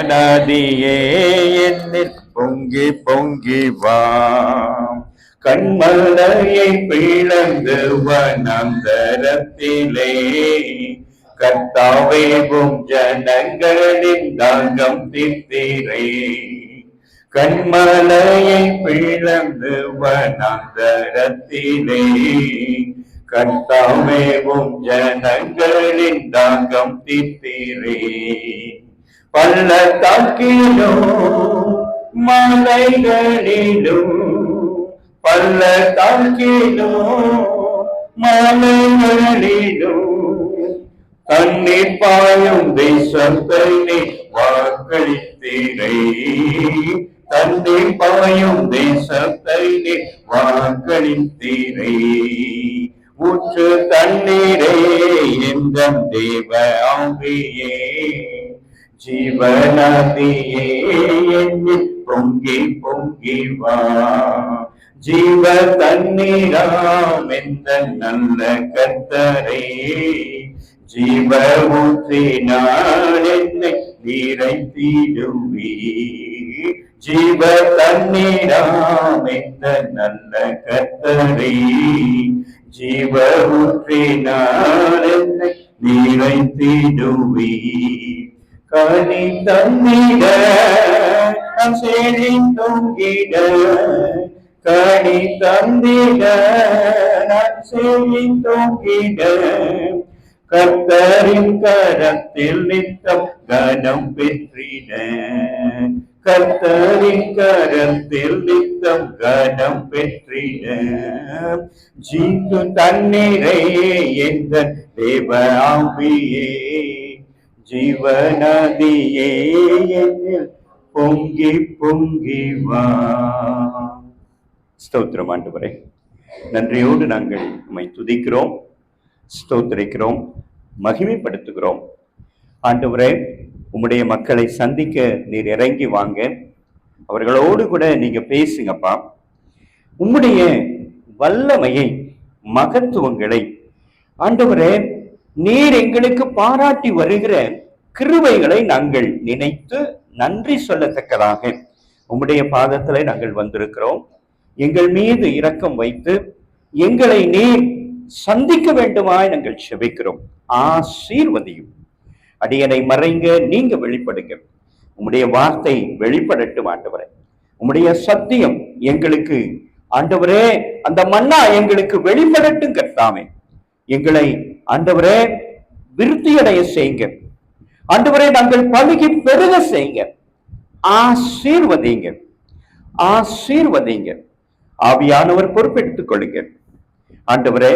நதியே என்னில் பொங்கி பொங்கி வா, கண்மலையை பிளந்து வனாந்தரத்திலே கர்த்தாவேவும் ஜனங்களின் தாகம் தீர்த்தீரே. கண்மலையை பிளந்து வனாந்தரத்திலே கர்த்தாவேவும் ஜனங்களின் தாகம் தீர்த்தீரே. பள்ளத்தாக்கிலும் மலைகளிலும், பள்ளத்தாக்கிலும் மலைகளிலும் தண்ணீர் பாயும் தேசத்தை வாக்களித்தீரை. தண்ணீர் பாயும் தேசத்தை வாக்களித்தீரை. ஊற்று தண்ணீரே எந்த தேவ ஆவியே, ஜீவநதியே என்னில் பொங்கி பொங்கி வா, ஜீவ தண்ணீராம் எந்த நல்ல கர்த்தரே, ஜீவ ஊற்றினால் என்னை நிறைத்திடுவே. ஜீவ தண்ணீராம் எந்த நல்ல கர்த்தரே, ஜீவ ஊற்றினால் என்னை நிறைத்திடுவே. கனி தந்திட நாம் செழித்தோங்கிட, கனி தந்திட நாம் செழித்தோங்கிட, கர்த்தரின் கரத்தில் நித்தம் கனம் பெற்றிட, கர்த்தரின் கரத்தில் நித்தம் கனம் பெற்றிட. ஜீவு தண்ணீரை எந்த தேவ ஆவியே, ஜீவநதியே என்னில் பொங்கி பொங்கி வா. ஸ்தோத்திரம் ஆண்டவரே, நன்றியோடு நாங்கள் உம்மை துதிக்கிறோம், ஸ்தோத்திரிக்கிறோம், மகிமைப்படுத்துகிறோம். ஆண்டவரே, உம்முடைய மக்களை சந்திக்க நீர் இறங்கி வாங்க, அவர்களோடு கூட நீங்க பேசுங்கப்பா. உம்முடைய வல்லமையை, மகத்துவங்களை ஆண்டவரே நீர் எங்களுக்கு பாராட்டி வருகிற கிருபைகளை நாங்கள் நினைத்து நன்றி சொல்லத்தக்கதாக உம்முடைய பாதத்திலே நாங்கள் வந்திருக்கிறோம். எங்கள் மீது இரக்கம் வைத்து எங்களை நீர் சந்திக்க வேண்டுமாய் நாங்கள் செபிக்கிறோம். ஆசீர்வதியும். அடியனை மறைங்க, நீங்க வெளிப்படுங்க. உம்முடைய வார்த்தை வெளிப்படட்டும் ஆண்டவரே. உம்முடைய சத்தியம் எங்களுக்கு ஆண்டவரே, அந்த மன்னா எங்களுக்கு வெளிப்படட்டும் கர்த்தாவே. எங்களை ஆண்டவரே விருத்தியடைய செய்யுங்க ஆண்டவரே, நாங்கள் பலுகி பெருக செய்யுங்க. ஆசீர்வதிங்க, ஆசீர்வதிங்க. ஆவியானவர் பொறுப்பெடுத்துக் கொள்ளுங்க ஆண்டவரே.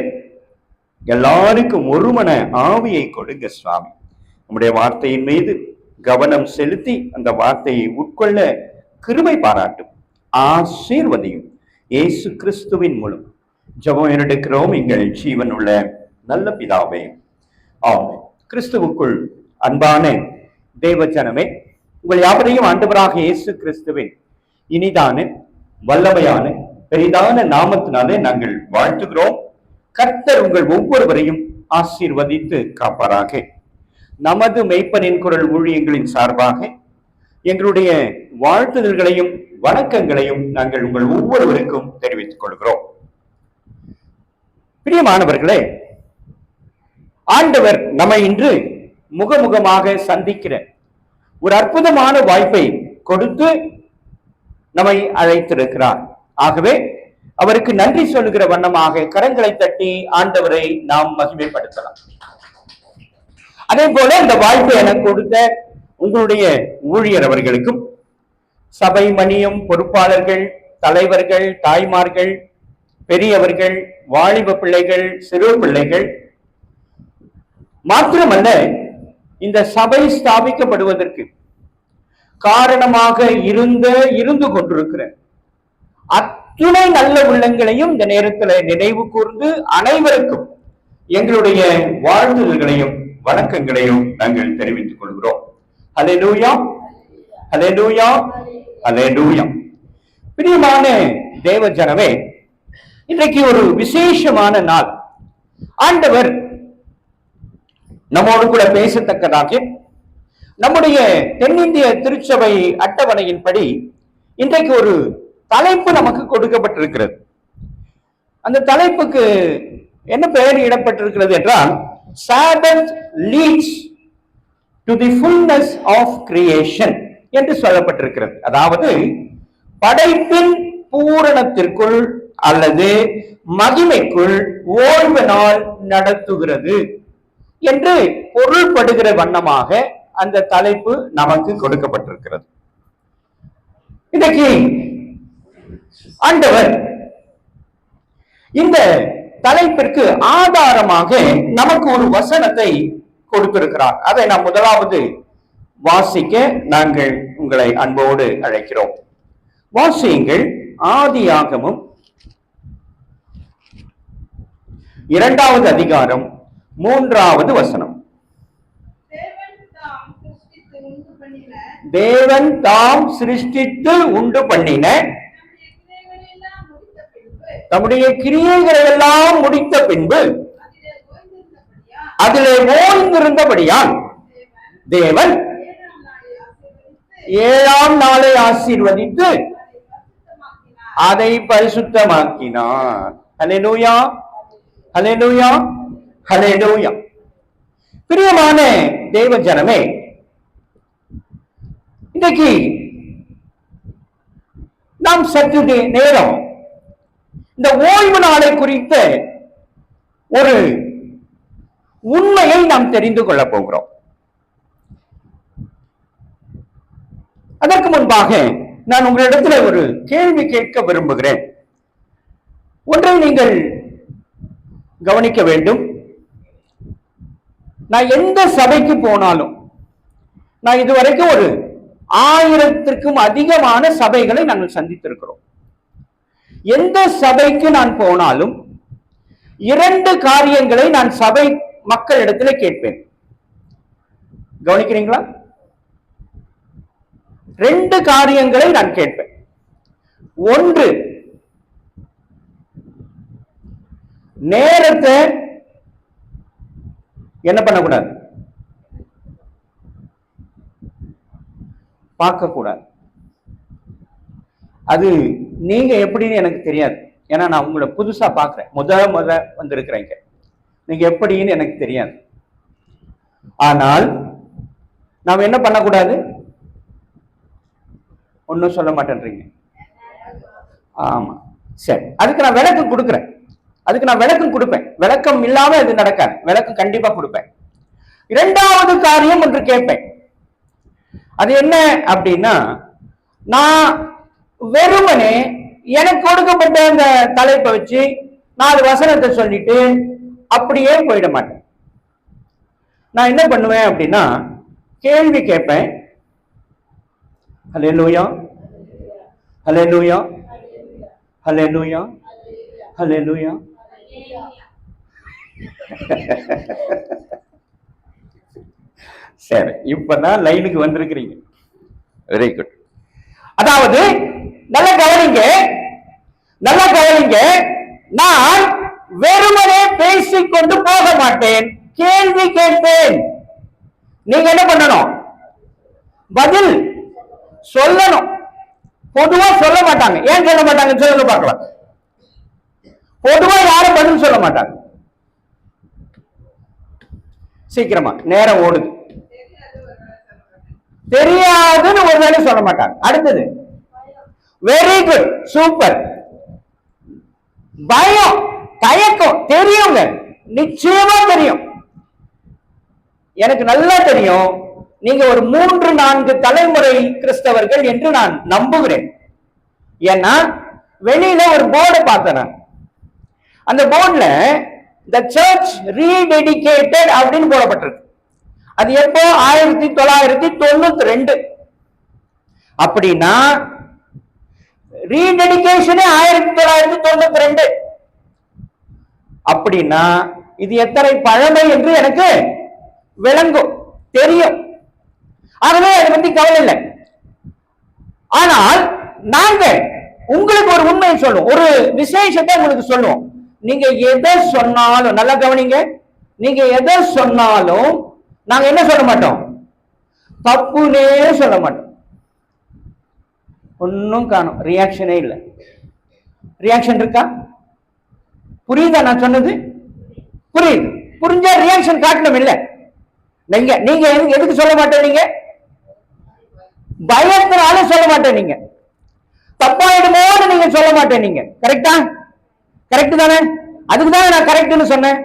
எல்லாருக்கும் ஒருமன ஆவியை கொடுங்க சுவாமி. நம்முடைய வார்த்தையின் மீது கவனம் செலுத்தி அந்த வார்த்தையை உட்கொள்ள கிருபை பாராட்டும். ஆசீர்வதியும். இயேசு கிறிஸ்துவின் மூலம் ஜெபம் எடுக்கிறோம் எங்கள் ஜீவன் உள்ள நல்ல பிதாவே, ஆமென். கிறிஸ்துவுக்குள் அன்பான தேவ ஜனமே, உங்கள் யாவரையும் ஆண்டவராக இயேசு கிறிஸ்துவின் இனிதான வல்லமையான பெரிதான நாமத்தினாலே நாங்கள் வாழ்த்துகிறோம். கர்த்தர் உங்கள் ஒவ்வொருவரையும் ஆசீர்வதித்து காப்பாராக. நமது மெய்ப்பனின் குரல் ஊழியங்களின் சார்பாக எங்களுடைய வாழ்த்துதல்களையும் வணக்கங்களையும் நாங்கள் உங்கள் ஒவ்வொருவருக்கும் தெரிவித்துக் கொள்கிறோம். பிரியமானவர்களே, ஆண்டவர் நம்மை இன்று முகமுகமாக சந்திக்கிற ஒரு அற்புதமான வாய்ப்பை கொடுத்து நம்மை அழைத்திருக்கிறார். ஆகவே அவருக்கு நன்றி சொல்லுகிற வண்ணமாக கரங்களை தட்டி ஆண்டவரை நாம் மகிமைப்படுத்தலாம். அதே போல இந்த வாய்ப்பை எனக்கு கொடுத்த உங்களுடைய ஊழியர் அவர்களுக்கும், சபை மணியம் பொறுப்பாளர்கள், தலைவர்கள், தாய்மார்கள், பெரியவர்கள், வாலிப பிள்ளைகள், சிறு பிள்ளைகள் மாத்திரமல்ல, இந்த சபை ஸ்தாபிக்கப்படுவதற்கு காரணமாக இருந்து கொண்டிருக்கிற அத்துணை நல்ல உள்ளங்களையும் இந்த நேரத்தில் நினைவு கூர்ந்து அனைவருக்கும் எங்களுடைய வாழ்த்துதல்களையும் வணக்கங்களையும் நாங்கள் தெரிவித்துக் கொள்கிறோம். ஹல்லேலூயா, ஹல்லேலூயா, ஹல்லேலூயா. பிரியமான தேவ ஜனமே, இன்றைக்கு ஒரு விசேஷமான நாள். ஆண்டவர் நம்மோடு கூட பேசத்தக்கதாக நம்முடைய தென்னிந்திய திருச்சபை அட்டவணையின்படி இன்றைக்கு ஒரு தலைப்பு நமக்கு கொடுக்கப்பட்டிருக்கிறது. அந்த தலைப்புக்கு என்ன பெயர் இடப்பட்டிருக்கிறது என்றால், Sabbath leads to the fullness of creation என்று சொல்லப்பட்டிருக்கிறது. அதாவது படைப்பின் பூரணத்திற்குள் அல்லது மகிமைக்குள் ஓய்வு நாள் நடத்துகிறது என்று பொருள்படுகிற வண்ணமாக அந்த தலைப்பு நமக்கு கொடுக்கப்பட்டிருக்கிறது. இன்றைக்கு ஆண்டவர் இந்த தலைப்பிற்கு ஆதாரமாக நமக்கு ஒரு வசனத்தை கொடுத்திருக்கிறார். அதை நாம் முதலாவது வாசிக்க நாங்கள் உங்களை அன்போடு அழைக்கிறோம். வாசியுங்கள். ஆதியாகமம் 2வது அதிகாரம் 3வது வசனம். தேவன் தாம் சிருஷ்டித்து உண்டு பண்ணின தம்முடைய கிரியைகளை எல்லாம் முடித்த பின்பு அதிலே ஓய்ந்திருந்தபடியால் தேவன் 7ஆம் நாளை ஆசீர்வதித்து அதை பரிசுத்தமாக்கினார். ஹல்லேலூயா, ஹல்லேலூயா, ஹல்லேலூயா. பிரியமான தேவ ஜனமே, இன்றைக்கு நாம் சற்று நேரம் இந்த ஓய்வு நாளை குறித்த ஒரு உண்மையை நாம் தெரிந்து கொள்ள போகிறோம். அதற்கு முன்பாக நான் உங்களிடத்தில் ஒரு கேள்வி கேட்க விரும்புகிறேன். ஒன்றை நீங்கள் கவனிக்க வேண்டும். நான் எந்த சபைக்கு போனாலும், நான் இதுவரைக்கும் ஒரு 1000க்கும் அதிகமான சபைகளை நாங்கள் சந்தித்திருக்கிறோம். எந்த சபைக்கு நான் போனாலும் 2 காரியங்களை நான் சபை மக்களிடத்தில் கேட்பேன். கவனிக்கிறீங்களா? 2 காரியங்களை நான் கேட்பேன். ஒன்று, நேரத்தை என்ன பண்ணக்கூடாது, பார்க்க கூடாது. அது நீங்க எப்படின்னு எனக்கு தெரியாது. ஏன்னா நான் உங்களை புதுசா பார்க்கிறேன், முத வந்திருக்கிறேங்க. நீங்க எப்படின்னு எனக்கு தெரியாது. ஆனால் நாம் என்ன பண்ணக்கூடாது? ஒன்னும் சொல்ல மாட்டேன்றீங்க. ஆமா, சரி. அதுக்கு நான் விளக்கம் கொடுக்கிறேன். விளக்கம் இல்லாம இது நடக்காது. விளக்கம் கண்டிப்பா கொடுப்பேன். 2வது காரியம் ஒன்று கேட்பேன். அது என்ன அப்படின்னா, நான் வெறுமனே எனக்கு கொடுக்கப்பட்ட அந்த தலைப்பை வச்சு 4 வசனத்தை சொல்லிட்டு அப்படியே போயிட மாட்டேன். நான் என்ன பண்ணுவேன் அப்படின்னா, கேள்வி கேட்பேன். ஹல்லேலூயா, ஹல்லேலூயா, ஹல்லேலூயா, ஹல்லேலூயா. சரி, இப்பதான் லைனுக்கு வந்திருக்கிறீங்க. Very good. அதாவது நல்ல கவனிங்க. நான் வெறுமனே பேசிக்கொண்டு போக மாட்டேன், கேள்வி கேட்பேன். நீங்க என்ன பண்ணணும்? பதில் சொல்லணும். பொதுவா சொல்ல மாட்டாங்க. ஏன் சொல்ல மாட்டாங்க சொல்லுங்க பார்க்கலாம். பொதுவா யாரும் பதில் சொல்ல மாட்டாங்க. சீக்கிரமா, நேரம் ஓடுது. தெரியாதுன்னு ஒரு வேலை சொல்ல மாட்டாங்க. அடுத்தது, வெரி குட், சூப்பர். பயம், தயக்கம் தெரியுங்க, நிச்சயமா தெரியும். எனக்கு நல்லா தெரியும். நீங்க ஒரு 3-4 தலைமுறை கிறிஸ்தவர்கள் என்று நான் நம்புகிறேன். ஏன்னா வெளியில ஒரு போர்டை பார்த்தேன். அந்த போர்டுல the church rededicated அப்படின்னு போடப்பட்டிருக்கு. அது எப்போ? 1992. அப்படின்னா ரீடெடிகேஷனே 1992. அப்படின்னா இது எத்தனை பழமை என்று எனக்கு விளங்கும், தெரியும். ஆகவே அதை பத்தி கவலை இல்லை. ஆனால் நாங்கள் உங்களுக்கு ஒரு உண்மையை சொல்லுவோம், ஒரு விசேஷத்தை உங்களுக்கு சொல்லுவோம். நீங்க எதை சொன்னாலும் நல்லா கவனிங்க. நீங்க எதை சொன்னாலும் நாங்க என்ன சொல்ல மாட்டோம்? தப்புனே சொல்ல மாட்டோம். ஒன்னும் காணும், ரியாக்ஷனே இல்லை. ரியாக்ஷன் இருக்கா? புரியுதா நான் சொன்னது? புரியுது. புரிஞ்சா ரியாக்ஷன் காட்டணும் இல்ல? நீங்க நீங்க எதுக்கு சொல்ல மாட்டேன்? நீங்க பயத்தினால சொல்ல மாட்டேன். நீங்க தப்பாயிடுமோன்னு நீங்க சொல்ல மாட்டேன். நீங்க கரெக்டா? கரெக்ட் தானே? அதுக்கு தானே நான் கரெக்ட்னு சொன்னேன்.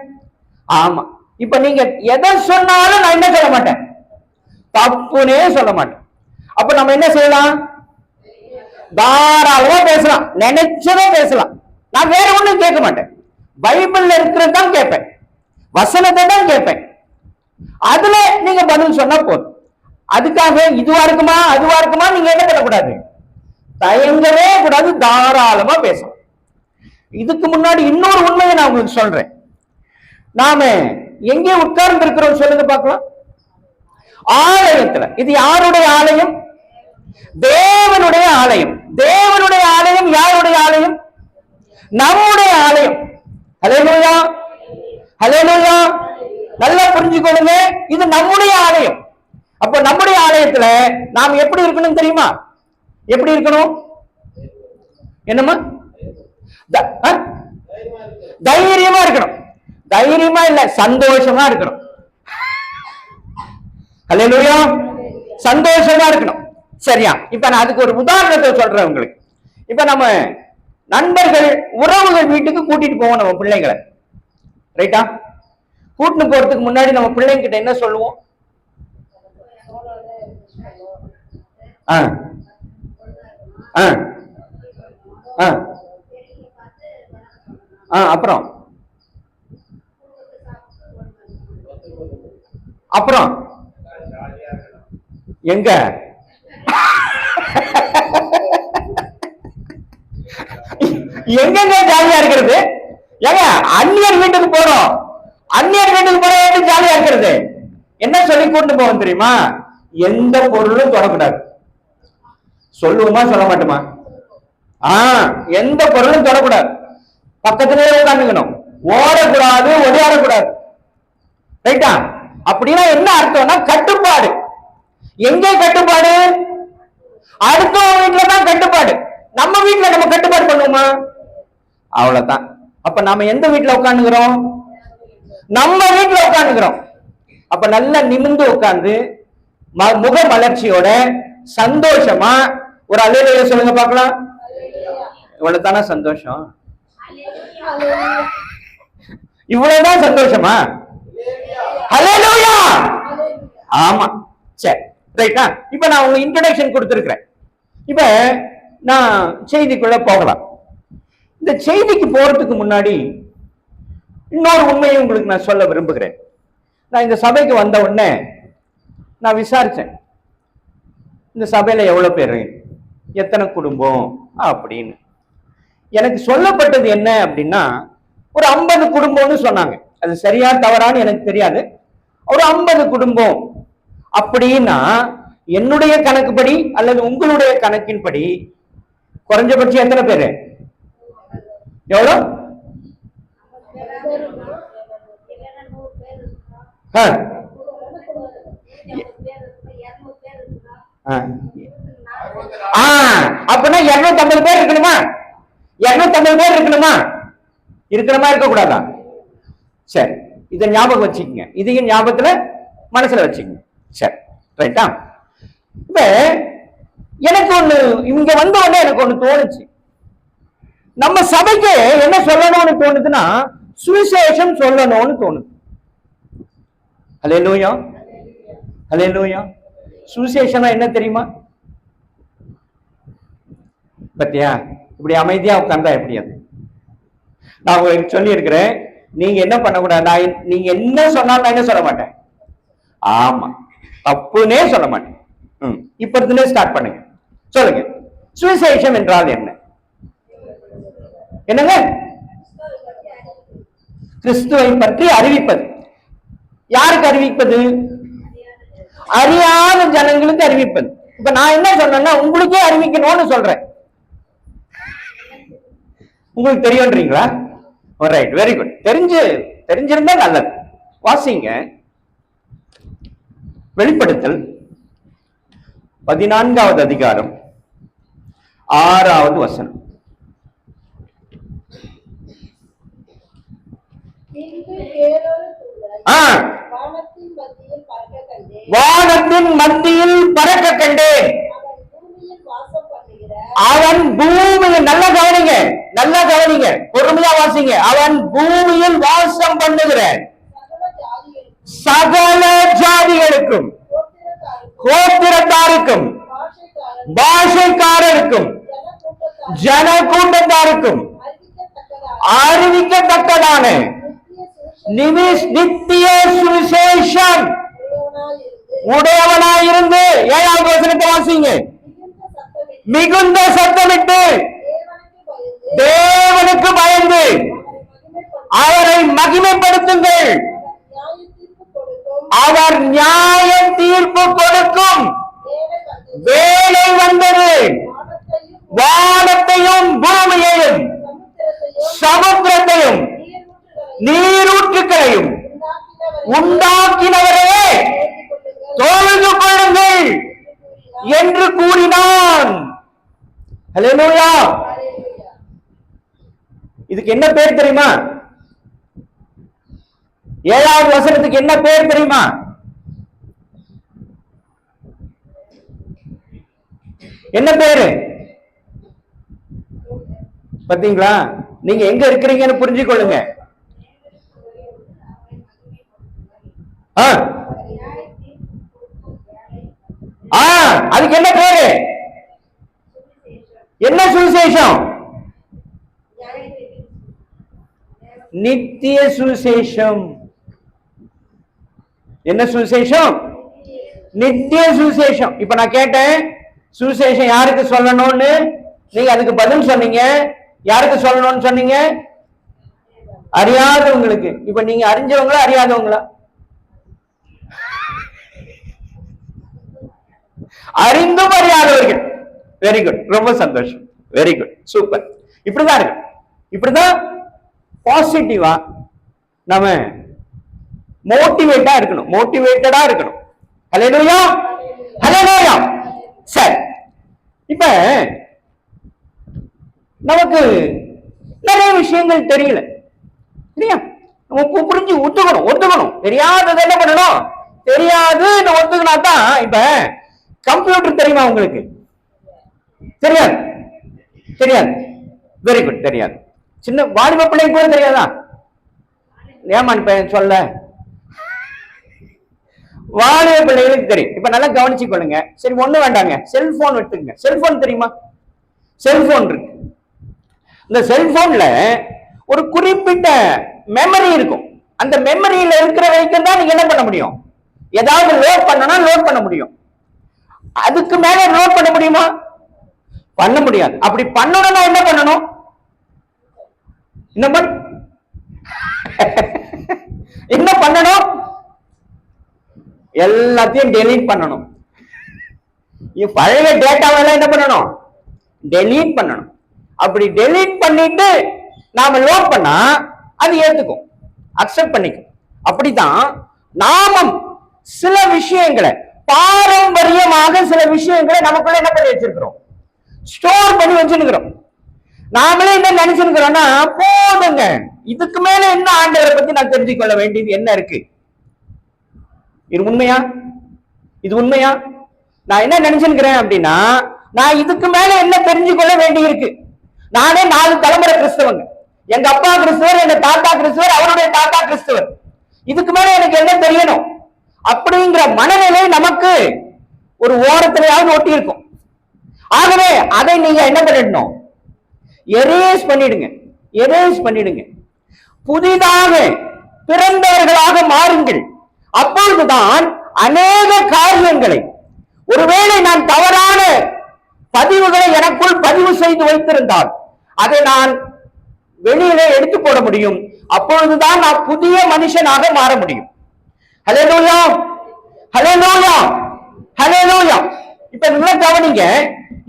ஆமா. இப்ப நீங்க எதை சொன்னாலும் நான் என்ன சொல்ல மாட்டேன், தப்புனே சொல்ல மாட்டேன். அப்ப நம்ம என்ன செய்யலாம்? தாராளமா பேசலாம், நினைச்சதே பேசலாம். நான் வேற ஒண்ணும் கேட்க மாட்டேன். பைபிள்ல இருக்கிறது தான் கேட்பேன், வசனத்தை தான் கேட்பேன். அதுல நீங்க பதில் சொன்னா போதும். அதுக்காக இதுவா இருக்குமா அதுவா இருக்குமா நீங்க என்ன பண்ணக்கூடாது, தயங்கவே கூடாது, தாராளமா பேசலாம். இதுக்கு முன்னாடி இன்னொரு உண்மையை நான் உங்களுக்கு சொல்றேன். நாம எங்கே உட்கார்ந்து இருக்கிறோம் சொல்லுங்க பார்க்கலாம்? ஆலயத்துல. இது யாருடைய ஆலயம்? தேவனுடைய ஆலயம். தேவனுடைய ஆலயம் யாருடைய ஆலயம்? நம்முடைய ஆலயம். ஹல்லேலூயா, ஹல்லேலூயா. நல்லா புரிஞ்சுக்கொள்ளுங்க, இது நம்முடைய ஆலயம். அப்ப நம்முடைய ஆலயத்துல நாம் எப்படி இருக்கணும் தெரியுமா? எப்படி இருக்கணும்? என்னமா? தைரியமா இருக்கணும். தைரியமா இல்ல, சந்தோஷமா இருக்கணும். ஹல்லேலூயா, சந்தோஷமா இருக்கணும். சரியா? இப்ப நான் அதுக்கு ஒரு உதாரணத்தை சொல்றேன் உங்களுக்கு. இப்ப நம்ம நண்பர்கள், உறவுகள் வீட்டுக்கு கூட்டிட்டு போவோம் நம்ம பிள்ளைங்களை, ரைட்டா? கூட்டிட்டு போறதுக்கு முன்னாடி நம்ம பிள்ளைங்க கிட்ட என்ன சொல்லுவோம்? அப்புறம் அப்புறம் எங்க எங்க ஜாலியா இருக்கிறது? ஏங்க அந்நியர் வீட்டுக்கு போறோம், அந்நியர் வீட்டுக்கு போற ஜாலியா இருக்கிறது. என்ன சொல்லி கூட்டு போவோம் தெரியுமா? எந்த பொருளும் தொடக்கூடாது. சொல்லுவோமா சொல்ல மாட்டோமா? எந்த பொருளும் தொடக்கூடாது, பக்கத்திலே உட்காந்துக்கணும், ஓடக்கூடாது, ஒடியாடக்கூடாது, ரைட்டா? அப்படின்னா என்ன அர்த்தம்னா கட்டுப்பாடு. எங்கே கட்டுப்பாடு? அடுத்த வீட்டுல தான் கட்டுப்பாடு. நம்ம வீட்டுல நம்ம கட்டுப்பாடு பண்ணுவோமா? அவ்வளவுதான். அப்ப நாம எந்த வீட்டுல உட்காந்துக்கிறோம்? நம்ம வீட்டுல உட்காந்துக்கிறோம். அப்ப நல்லா நிமிர்ந்து உட்கார்ந்து முக மலர்ச்சியோட சந்தோஷமா ஒரு அல்லேலூயா சொல்லுங்க பார்க்கலாம். இவ்வளவுதானா சந்தோஷம்? இவ்வளவுதான் சந்தோஷமா? அல்லேலூயா. ஆமா, சரி, ரைட்டா? இப்ப நான் உங்களுக்கு இன்ட்ரோடக்ஷன் கொடுத்திருக்கிறேன். இப்ப நான் செய்திக்குள்ள போகலாம். இந்த செய்திக்கு போறதுக்கு முன்னாடி இன்னொரு உண்மையை உங்களுக்கு நான் சொல்ல விரும்புகிறேன். நான் இந்த சபைக்கு வந்த உடனே நான் விசாரிச்சேன், இந்த சபையில எவ்வளவு பேரு, எத்தனை குடும்பம் அப்படின்னு. எனக்கு சொல்லப்பட்டது என்ன அப்படின்னா, ஒரு 50 குடும்பம்னு சொன்னாங்க. அது சரியா தவறான்னு எனக்கு தெரியாது. ஒரு 50 குடும்பம் அப்படின்னா என்னுடைய கணக்குப்படி அல்லது உங்களுடைய கணக்கின்படி குறைஞ்சபட்சம் எத்தனை பேரு? எவ்வளவு? அப்படின்னா 250 பேர் இருக்கணுமா? 250 பேர் இருக்கணுமா? இருக்கணுமா, இருக்க கூடாதா? சரி, இதை ஞாபகம் வச்சுக்கங்க, இதையும் ஞாபகத்துல மனசுல வச்சுக்கங்க. சரி, ரைட்டா? இப்ப எனக்கு ஒண்ணு இங்க வந்த உடனே எனக்கு ஒண்ணு தோணுச்சு. நம்ம சபைக்கு என்ன சொல்லணும்னு தோணுதுன்னா, சுவிசேஷம் சொல்லணும்னு தோணுது. ஹல்லேலூயா, ஹல்லேலூயா. சுவிசேஷம்னா என்ன தெரியுமா? பத்தியா இப்படி அமைதியா உட்கார்ந்தா எப்படி? அது நான் உங்களுக்கு சொல்லி இருக்கிறேன். நீங்க என்ன பண்ணக்கூடாது, நீங்க என்ன சொன்னாலும் நான் என்ன சொல்ல மாட்டேன், ஆமா தப்புனே சொல்ல மாட்டேன். இப்ப இருந்தே ஸ்டார்ட் பண்ணுங்க. சொல்லுங்க, சுவிசேஷம் என்றால் என்ன? என்னங்க? கிறிஸ்துவை பற்றி அறிவிப்பது. யாருக்கு அறிவிப்பது? அறியாத ஜனங்களுக்கு அறிவிப்பது. இப்ப நான் என்ன சொன்னேன்னா, உங்களுக்கே அறிவிக்கணும்னு சொல்றேன். உங்களுக்கு தெரியும்ன்றீங்களா? Right, very good. தெரிஞ்சிருந்தா நல்லது. வாசிங்க. வெளிப்படுத்தல் 14வது அதிகாரம் 6வது வசனம். வானத்தின் மத்தியில் பறக்க கண்டேன். அவன் பூமியில், நல்லா கவனிங்க, நல்லா கவனிங்க, பொறுமையா வாசிங்க. அவன் பூமியில் வாசம் பண்ணுகிற சகல ஜாதிகளுக்கும், கோத்திரத்தாருக்கும், பாஷைக்காரருக்கும், ஜன கூட்டத்தாருக்கும் அறிவிக்கத்தக்கதான நித்திய சுவிசேஷம் உடையவனாயிருந்து, 7வது வசனத்தை வாசிங்க. மிகுந்த சத்தமிட்டு தேவனுக்கு பயந்து அவரை மகிமைப்படுத்துங்கள். அவர் நியாய தீர்ப்பு கொடுக்கும் வேலை வந்தது. வானத்தையும் பூமியையும் சமுத்திரத்தையும் நீரூற்றுகளையும் உண்டாக்கினவரே தொழுது கொள்ளுங்கள் என்று கூறினான். ஹல்லேலூயா. இதுக்கு என்ன பேர் தெரியுமா? 7வது வசனத்துக்கு என்ன பேர் தெரியுமா? என்ன பேரு? பாத்தீங்களா? நீங்க எங்க இருக்கிறீங்கன்னு புரிஞ்சு கொள்ளுங்க. அதுக்கு என்ன பேரு? என்ன சுவிசேஷம்? நித்திய சுவிசேஷம். என்ன சுவிசேஷம்? நித்திய சுவிசேஷம். இப்ப நான் கேட்டேன், சுவிசேஷம் யாருக்கு சொல்லணும்னு, நீங்க அதுக்கு பதில் சொன்னீங்க. யாருக்கு சொல்லணும்னு சொன்னீங்க? அறியாதவங்களுக்கு. இப்ப நீங்க அறிஞ்சவங்களா அறியாதவங்களா? அறிந்தும் அறியாதவர்கள். வெரி குட், ரொம்ப சந்தோஷம், வெரி குட், சூப்பர். இப்படிதான் இருக்கு. இப்படிதான் பாசிட்டிவா நாம மோட்டிவேட்டா இருக்கணும், மோட்டிவேட்டடா இருக்கணும். ஹல்லேலூயா, ஹல்லேலூயா. சரி, இப்ப நமக்கு நிறைய விஷயங்கள் தெரியல இல்லையா? நம்ம புரிஞ்சு ஒத்துக்கணும். தெரியாதது என்ன பண்ணணும்? தெரியாதுன்னு ஒத்துக்கினா தான். இப்ப கம்ப்யூட்டர் தெரியுமா உங்களுக்கு? தெரியாது, தெரியாது. வெரி குட், தெரியாது. சின்ன வாலிப பிள்ளைக்கு கூட தெரியாதா? ஏமான் பையன் சொல்ல, வாலிப பிள்ளைகளுக்கு தெரியும். இப்ப நல்லா கவனிச்சு கொள்ளுங்க. சரி, ஒண்ணு வேண்டாங்க, செல்போன் எடுத்துக்கங்க. செல்போன் தெரியுமா? செல்போன் இருக்கு. இந்த செல்போன்ல ஒரு குறிப்பிட்ட மெமரி இருக்கும். அந்த மெமரியில இருக்கிற வரைக்கும் தான் நீங்க என்ன பண்ண முடியும்? ஏதாவது லோட் பண்ணனா லோட் பண்ண முடியும். அதுக்கு மேல லோட் பண்ண முடியுமா? பண்ண முடியாது. அப்படி பண்ணணும்னா என்ன பண்ணணும்? என்ன பண்ணணும்? எல்லாத்தையும் டெலீட் பண்ணணும். பழைய டேட்டாவெல்லாம் என்ன பண்ணணும்? டெலீட் பண்ணணும். அப்படி டெலீட் பண்ணிட்டு நாம லோட் பண்ணா அது ஏத்துக்கும், அக்செப்ட் பண்ணிக்கும். அப்படித்தான் நாமும் சில விஷயங்களை, பாரம்பரியமாக சில விஷயங்களை நமக்குள்ள என்ன பண்ணி வச்சிருக்கிறோம்? ஸ்டோர் பண்ணி வச்சிருக்கிறோம். நாமளே என்ன நினைச்சிருக்கிறோம்னா, போதுங்க, இதுக்கு மேல என்ன ஆண்டவரை பத்தி நான் தெரிஞ்சுக்கொள்ள வேண்டியது என்ன இருக்கு? இது உண்மையா? இது உண்மையா? நான் என்ன நினைச்சிருக்கிறேன் அப்படின்னா, நான் இதுக்கு மேல என்ன தெரிஞ்சுக்கொள்ள வேண்டி இருக்கு? நானே 4 தலைமுறை கிறிஸ்தவங்க. எங்க அப்பா கிறிஸ்தவர், எங்க தாத்தா கிறிஸ்தவர், அவருடைய தாத்தா கிறிஸ்தவர். இதுக்கு மேல எனக்கு என்ன தெரியணும் அப்படிங்கிற மனநிலை நமக்கு ஒரு ஓரத்திலேயாவது ஒட்டி இருக்கும். ஆகவே அதை நீங்க என்ன பண்ணிடணும்? எரேஸ் பண்ணிடுங்க, எரேஸ் பண்ணிடுங்க. புதிதாக பிறந்தவர்களாக மாறுங்கள். அப்பொழுதுதான் அநேக காரியங்களை, ஒருவேளை நான் தவறான பதிவுகளை எனக்குள் பதிவு செய்து வைத்திருந்தால் அதை நான் வெளியிலே எடுத்து போட முடியும். அப்பொழுதுதான் நான் புதிய மனுஷனாக மாற முடியும். ஹல்லேலூயா, ஹல்லேலூயா, ஹல்லேலூயா. இப்ப நல்லா கவனிங்க.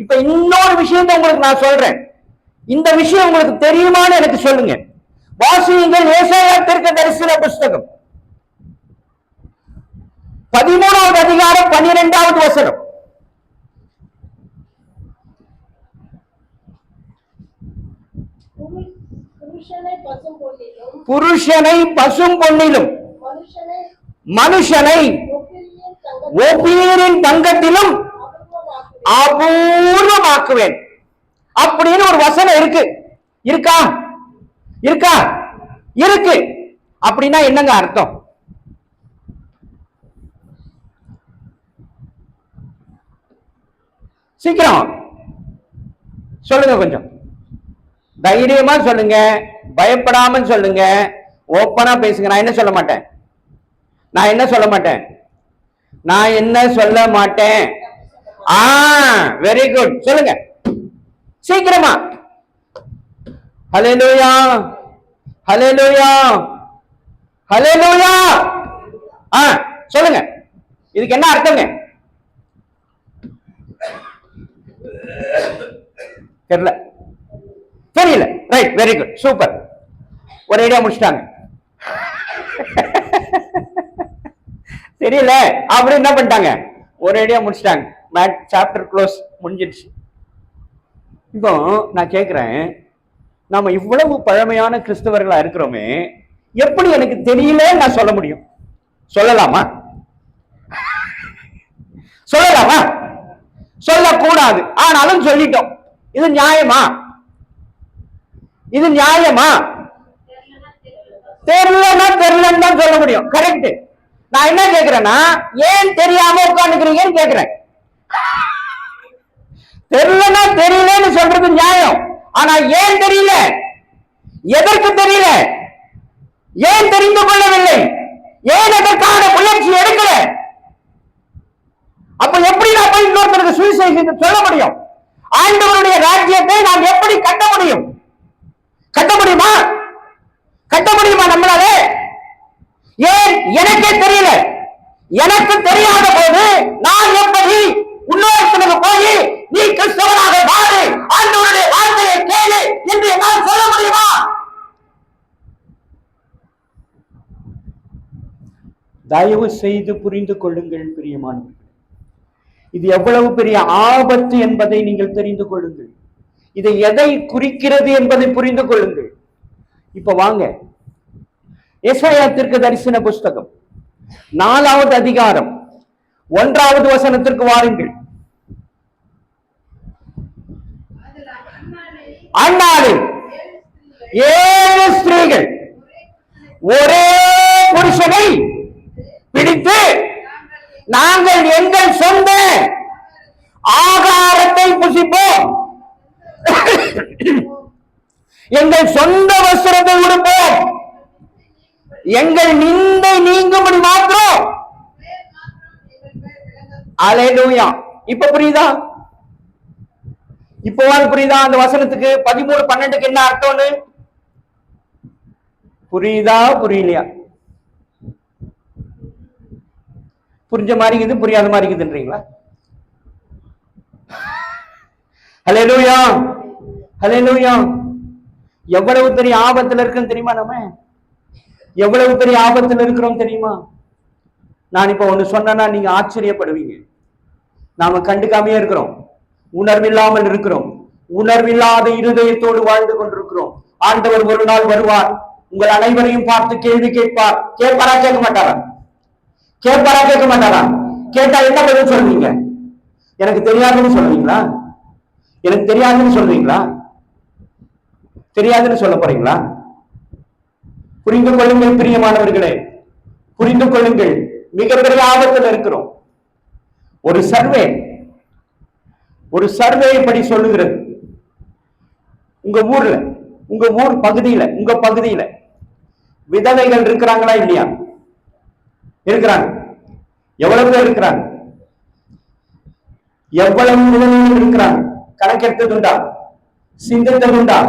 இப்ப இன்னொரு விஷயத்தை உங்களுக்கு நான் சொல்றேன். இந்த விஷயம் உங்களுக்கு தெரியுமான்னு எனக்கு சொல்லுங்க. வாசியுங்கள் ஏசாயா தீர்க்கதரிசன புஸ்தகம் 13வது அதிகாரம் 12வது வசனம். புருஷனை பசும் பொன்னிலும் மனுஷனை ஒப்பீரின் தங்கத்திலும் அபூர்வமாக்குவேன் அப்படின்னு ஒரு வசனம் இருக்கு. இருக்கா? இருக்கா? இருக்கு. அப்படின்னா என்னங்க அர்த்தம்? சீக்கிரம் சொல்லுங்க, கொஞ்சம் தைரியமா சொல்லுங்க, பயப்படாம சொல்லுங்க, ஓப்பனா பேசுங்க. நான் என்ன சொல்ல மாட்டேன், நான் என்ன சொல்ல மாட்டேன், நான் என்ன சொல்ல மாட்டேன். வெரி குட், சொல்லுங்க சீக்கிரமா. ஹல்லேலூயா, ஹல்லேலூயா, ஹல்லேலூயா. சொல்லுங்க, இதுக்கு என்ன அர்த்தங்க? தெரியல, தெரியல. Right, very good, super. ஒரு ஐடியா முடிச்சிட்டாங்க. தெரியல அப்படி என்ன பண்ணிட்டாங்க, ஒரு ஐடியா முடிச்சிட்டாங்க. சாப்டர் க்ளோஸ், முடிஞ்சிடுச்சு. இப்போ நான் கேட்கிறேன், நாம இவ்வளவு பழமையான கிறிஸ்தவர்களா இருக்கிறோமே, எப்படி எனக்கு தெரியல நான் சொல்ல முடியும்? சொல்லலாமா? சொல்லலாமா? சொல்லக்கூடாது. ஆனாலும் சொல்லிட்டோம். இது நியாயமா? இது நியாயமா? தெரியலன்னா தெரியலன்னு தான் சொல்ல முடியும். கரெக்ட். நான் என்ன கேட்கிறேன்னா, ஏன் தெரியாம உட்காந்துக்கிறீங்கன்னு கேட்கிறேன். தெரியலன்னா தெரியலன்னு சொல்றது நியாயம். ஆனா ஏன் தெரியல, எதற்கு தெரியல, ஏன் தெரிந்து கொள்ளவில்லை, ஏன் அதற்கான முயற்சி எடுக்கல? அப்ப எப்படி நான் போய் இன்னொருத்தருக்கு சுவிசேஷத்தை சொல்ல முடியும்? ஆண்டவருடைய ராஜ்யத்தை நாம் எப்படி கட்ட முடியும்? கட்ட முடியுமா? கட்ட முடியுமா நம்மளால? ஏன் எனக்கே தெரியல. எனக்கு தெரியாத போது நான் எப்படி இன்னொருத்தனுக்கு போய் நீ கிறிஸ்தவனாக மாறு, ஆண்டவருடைய வார்த்தையை கேளு என்று என்னால் சொல்ல முடியுமா? தயவு செய்து புரிந்து கொள்ளுங்கள் பிரியமானவர்களே, இது எவ்வளவு பெரிய ஆபத்து என்பதை நீங்கள் தெரிந்து கொள்ளுங்கள். இதை எதை குறிக்கிறது என்பதை புரிந்து கொள்ளுங்கள். இப்ப வாங்க, எசாயா தீர்க்கதரிசன புஸ்தகம் 4வது அதிகாரம் 1வது வசனத்திற்கு வாருங்கள். அந்நாளில் 7 ஸ்திரீகள் ஒரே புருஷனை பிடித்து, நாங்கள் எங்கள் சொந்த ஆகாரத்தை புசிப்போம், எங்கள் சொந்த வஸ்திரத்தை உடுப்போம், எங்கள் நிந்தை நீங்கும்படி மாத்திரம். அல்லேலூயா. இப்ப புரியுதா? இப்போவாது புரியுதா அந்த வசனத்துக்கு 13:12 என்ன அர்த்தம்னு? புரியுதா புரியலையா? புரிஞ்ச மாதிரி இருக்குது, புரியாத மாதிரி இருக்குதுன்றீங்களா? ஹல்லேலூயா, ஹல்லேலூயா. எவ்வளவு பெரிய ஆபத்துல இருக்குன்னு தெரியுமா? நம்ம எவ்வளவு பெரிய ஆபத்துல இருக்கிறோம் தெரியுமா? நான் இப்ப ஒண்ணு சொன்னா நீங்க ஆச்சரியப்படுவீங்க. நாம கண்டுக்காமையே இருக்கிறோம், உணர்வில்லாமல் இருக்கிறோம், உணர்வில்லாத இருதயத்தோடு வாழ்ந்து கொண்டிருக்கிறோம். ஆண்டவர் ஒரு நாள் வருவார், உங்கள் அனைவரையும் பார்த்து கேள்வி கேட்பார். கேட்பாரா? கேட்க மாட்டாரா? கேட்பாரா? கேட்க மாட்டாரா? கேட்டா என்ன பதில் சொல்வீங்க? எனக்கு தெரியாதுன்னு சொல்லுவீங்களா? எனக்கு தெரியாதுன்னு சொல்றீங்களா? தெரியாதுன்னு சொல்ல போறீங்களா? புரிந்து கொள்ளுங்கள் பிரியமானவர்களே, புரிந்து கொள்ளுங்கள். மிகப்பெரிய ஆபத்தில் இருக்கிறோம். ஒரு சர்வே இப்படி சொல்லுகிறது. உங்க ஊர்ல, உங்க ஊர் பகுதியில, உங்க பகுதியில விதவைகள் இருக்கிறாங்களா இல்லையா? இருக்கிறாங்க. எவ்வளவு பேர் இருக்கிறாங்க? எவ்வளவு விதவைகள் இருக்கிறாங்க? கணக்கெடுத்ததுண்டா? சிந்தித்ததுண்டா?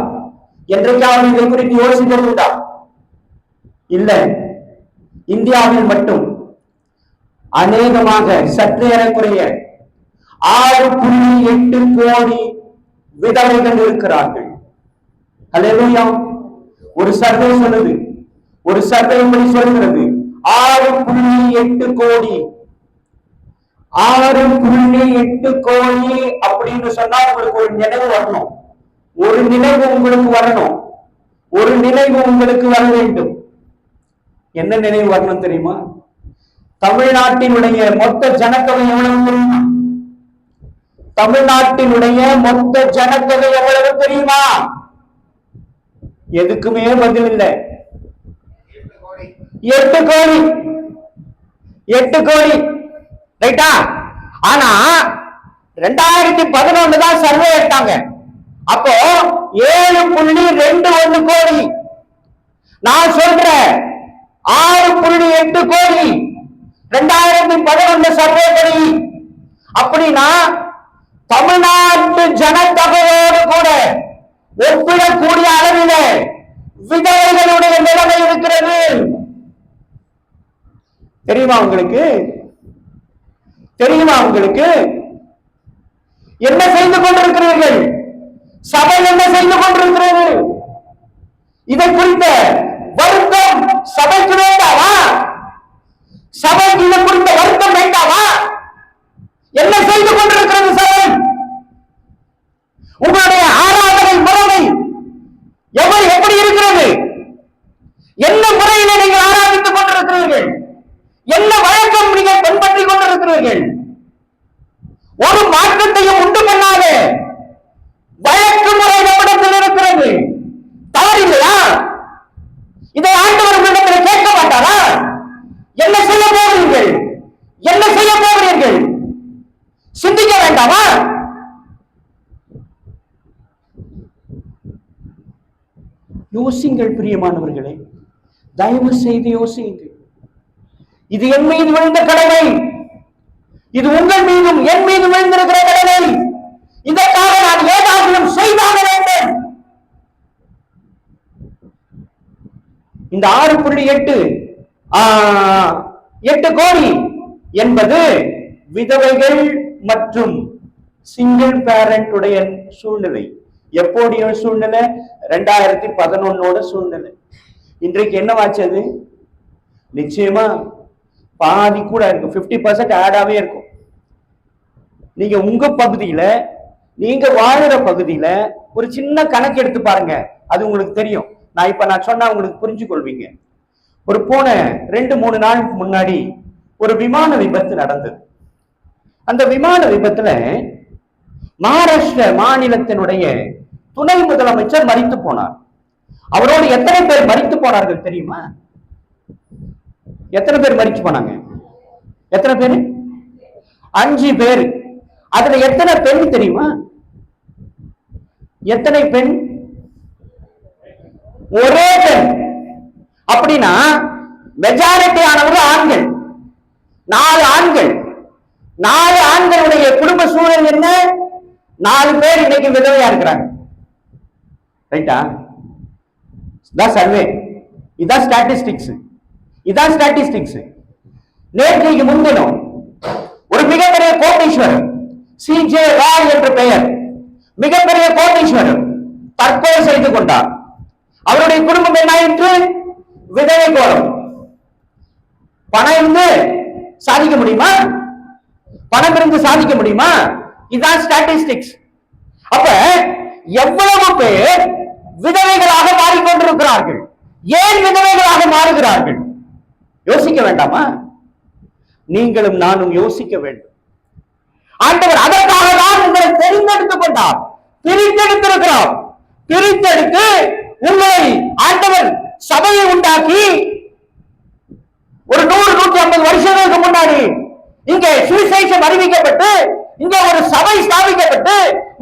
என்றைக்காவது இதை குறித்து யோசித்ததுண்டா? இல்ல. இந்தியாவில் மட்டும் அநேகமாக சற்று ஏறக்குறைய 6.8 கோடி விதவைகள் இருக்கிறார்கள். அல்லேலூயா. ஒரு சர்வே சொல்லுது, ஒரு சர்வே இப்படி சொல்கிறது, 6.8 கோடி. 6.8 கோடி அப்படின்னு சொன்னா உங்களுக்கு ஒரு நினைவு வரணும், ஒரு நினைவு உங்களுக்கு வரணும். ஒரு நினைவு உங்களுக்கு வர வேண்டும். என்ன நினைவு வரணும் தெரியுமா? தமிழ்நாட்டினுடைய மொத்த ஜனத்தொகை எவ்வளவு தெரியுமா? தமிழ்நாட்டினுடைய மொத்த ஜனத்தொகை எவ்வளவு தெரியுமா? எதுக்குமே பதில் இல்லை. 8 கோடி. 8 கோடி, ரைட்டா? ஆனா 2011 தான் சர்வே எடுத்தாங்க. அப்போ 7.21 கோடி. நான் சொல்றேன் 6.8 கோடி 2011 சர்வே படி. அப்படின்னா தமிழ்நாட்டு ஜனத்தொகையோடு கூட ஒப்பிடக்கூடிய அளவில் விதவைகளுடைய நிலைமை இருக்கிறது. தெரியுமா உங்களுக்கு? தெரியுமா உங்களுக்கு? என்ன செய்து கொண்டிருக்கிறீர்கள்? சபை என்ன செய்து கொண்டிருக்கிறது? இதை குறித்த வருத்தம் சபைக்கு வேண்டாமா? சபைக்கு இதை குறித்த வருத்தம் வேண்டாமா? என்ன செய்து கொண்டிருக்கிறது சபை? உங்களுடைய ஆராதனை முறைமை எப்படி இருக்கிறது? என்ன முறையில நீங்கள் ஆராதித்துக் கொண்டிருக்கிறீர்கள்? என்ன வழக்கம் நீங்கள் பின்பற்றிக் கொண்டிருக்கிறீர்கள்? ஒரு மாற்றத்தையும் உண்டு பண்ணாத வழக்கு முறை நம்மிடத்தில் இருக்கிறது. தவறு இல்லையா? இதை ஆண்டவர்களிடத்தில் கேட்க மாட்டாரா? என்ன செய்ய போகிறீர்கள்? என்ன செய்ய போகிறீர்கள்? சிந்திக்க வேண்டாமா? யோசிங்கள் பிரியமானவர்களே, தயவு செய்து யோசியுங்கள். இது என் மீது விழுந்த கடமை. இது உங்கள் மீதும் என் மீது விழுந்திருக்கிற கடமை. இதற்காக நான் ஏதாவது செய்தாக வேண்டும். இந்த 6.8 கோடி என்பது விதவைகள் மற்றும் சிங்கிள் பேரண்ட் உடைய சூழ்நிலை. எப்போடைய சூழ்நிலை? 2011 சூழ்நிலை. இன்றைக்கு என்னவாச்சது? நிச்சயமா பாதி கூட இருக்கும். 50% ஆடாவே இருக்கும். நீங்க உங்க பகுதியில, நீங்க வாழுற பகுதியில ஒரு சின்ன கணக்கு எடுத்து பாருங்க, அது உங்களுக்கு தெரியும். நான் சொன்னா உங்களுக்கு புரிஞ்சு கொள்வீங்க. ஒரு போன 2-3 நாளுக்கு முன்னாடி ஒரு விமான விபத்து நடந்தது. அந்த விமான விபத்துல மகாராஷ்டிர மாநிலத்தினுடைய துணை முதலமைச்சர் மரித்து போனார். அவரோடு எத்தனை பேர் மரித்து போனார்கள் தெரியுமா? எத்தனை பேர் மரிச்சு போனாங்க? எத்தனை பேர்? 5 பேர். அதுல எத்தனை பெண் தெரியுமா? எத்தனை பெண்? ஒரே பெண். அப்படின்னா மெஜாரிட்டி ஆனவர்கள் ஆண்கள். 4 ஆண்கள். 4 ஆண்களுடைய குடும்ப சூழல் என்ன? 4 பேர் இன்னைக்கு விதவையா இருக்கிறாங்க. ரைட்டா? இதான் சர்வே, இதான் ஸ்டாட்டிஸ்டிக்ஸ், இதான் ஸ்டாட்டிஸ்டிக்ஸ். நேற்றைக்கு முன்தினம் ஒரு மிகப்பெரிய கோட்டீஸ்வரர், CJ ராய் என்ற பெயர், மிகப்பெரிய கோட்டீஸ்வரர் தற்கொலை செய்து கொண்டார். அவருடைய குடும்பம் என்னாயிற்று? விதவை கோலம். பணம் இருந்து சாதிக்க முடியுமா? பணம் இருந்து சாதிக்க முடியுமா? இதுதான் ஸ்டாட்டிஸ்டிக்ஸ். அப்ப எவ்வளவு பேர் விதவைகளாக மாறிக்கொண்டிருக்கிறார்கள்? ஏன் விதவைகளாக மாறுகிறார்கள்? யோசிக்க வேண்டாமா? நீங்களும் நானும் யோசிக்க வேண்டும். ஆண்டவர் அதற்காக தான் உங்களை தெரிந்தெடுத்துக் கொண்டார், பிரித்தெடுத்திருக்கிறார். பிரித்தெடுத்து உங்களை ஆண்டவர் சபையை உண்டாக்கி ஒரு 100-150 வருஷங்களுக்கு முன்னாடி இங்கே சுவிசேஷம் அறிவிக்கப்பட்டு இங்க ஒரு சபை ஸ்தாபிக்கப்பட்டு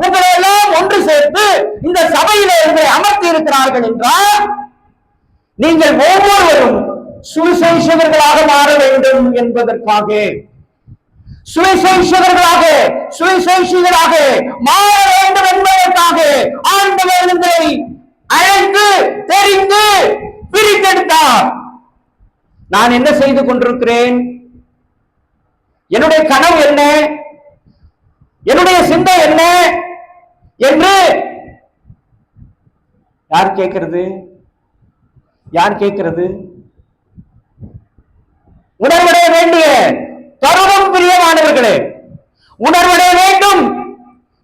உங்களை எல்லாம் ஒன்று சேர்த்து இந்த சபையில உங்களை அமர்த்தி இருக்கிறார்கள் என்றால் நீங்கள் ஒவ்வொருவரும் சுவிசேஷகர்களாக மாற வேண்டும் என்பதற்காக, சுவிசேஷகர்களாக மாற வேண்டும் என்பதற்காக ஆண்டவர் உங்களை அழைத்து தெரிந்து பிரித்தெடுத்தார். நான் என்ன செய்து கொண்டிருக்கிறேன்? என்னுடைய கனவு என்ன? என்னுடைய சிந்தை என்ன என்று யார் கேட்கிறது? யார் கேட்கிறது? உணர்வடைய வேண்டிய தருணம் பிரியமானவர்களே, உணர்வடைய வேண்டும்,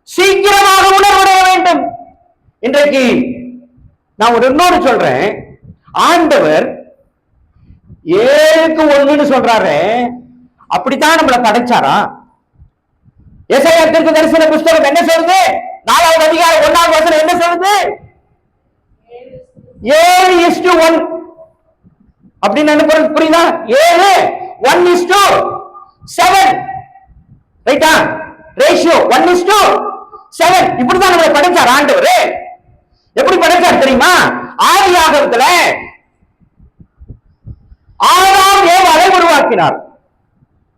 சீக்கிரமாக உணர்வடைய வேண்டும். இன்றைக்கு நான் ஒரு இன்னொரு சொல்றேன். ஆண்டவர் 7க்கு 1 சொல்றாரு. அப்படித்தான் நம்மளை படைச்சாரா? எசையா தீர்க்கதரிசன புஸ்தகம் என்ன சொல்லுது? 4வது அதிகாரம் 1வது வசனம் என்ன சொல்லுது? 7:1 அப்படின்னு என்ன பொருள் புரியுதா? 7 1:7 ரைட்டா? ரேஷியோ 1:7. இப்படிதான் நம்மளை படைச்சார் ஆண்டவர். எப்படி படைச்சார் தெரியுமா? ஆதியாகமத்துல ஆதாம் ஏவாளை உருவாக்கினார்.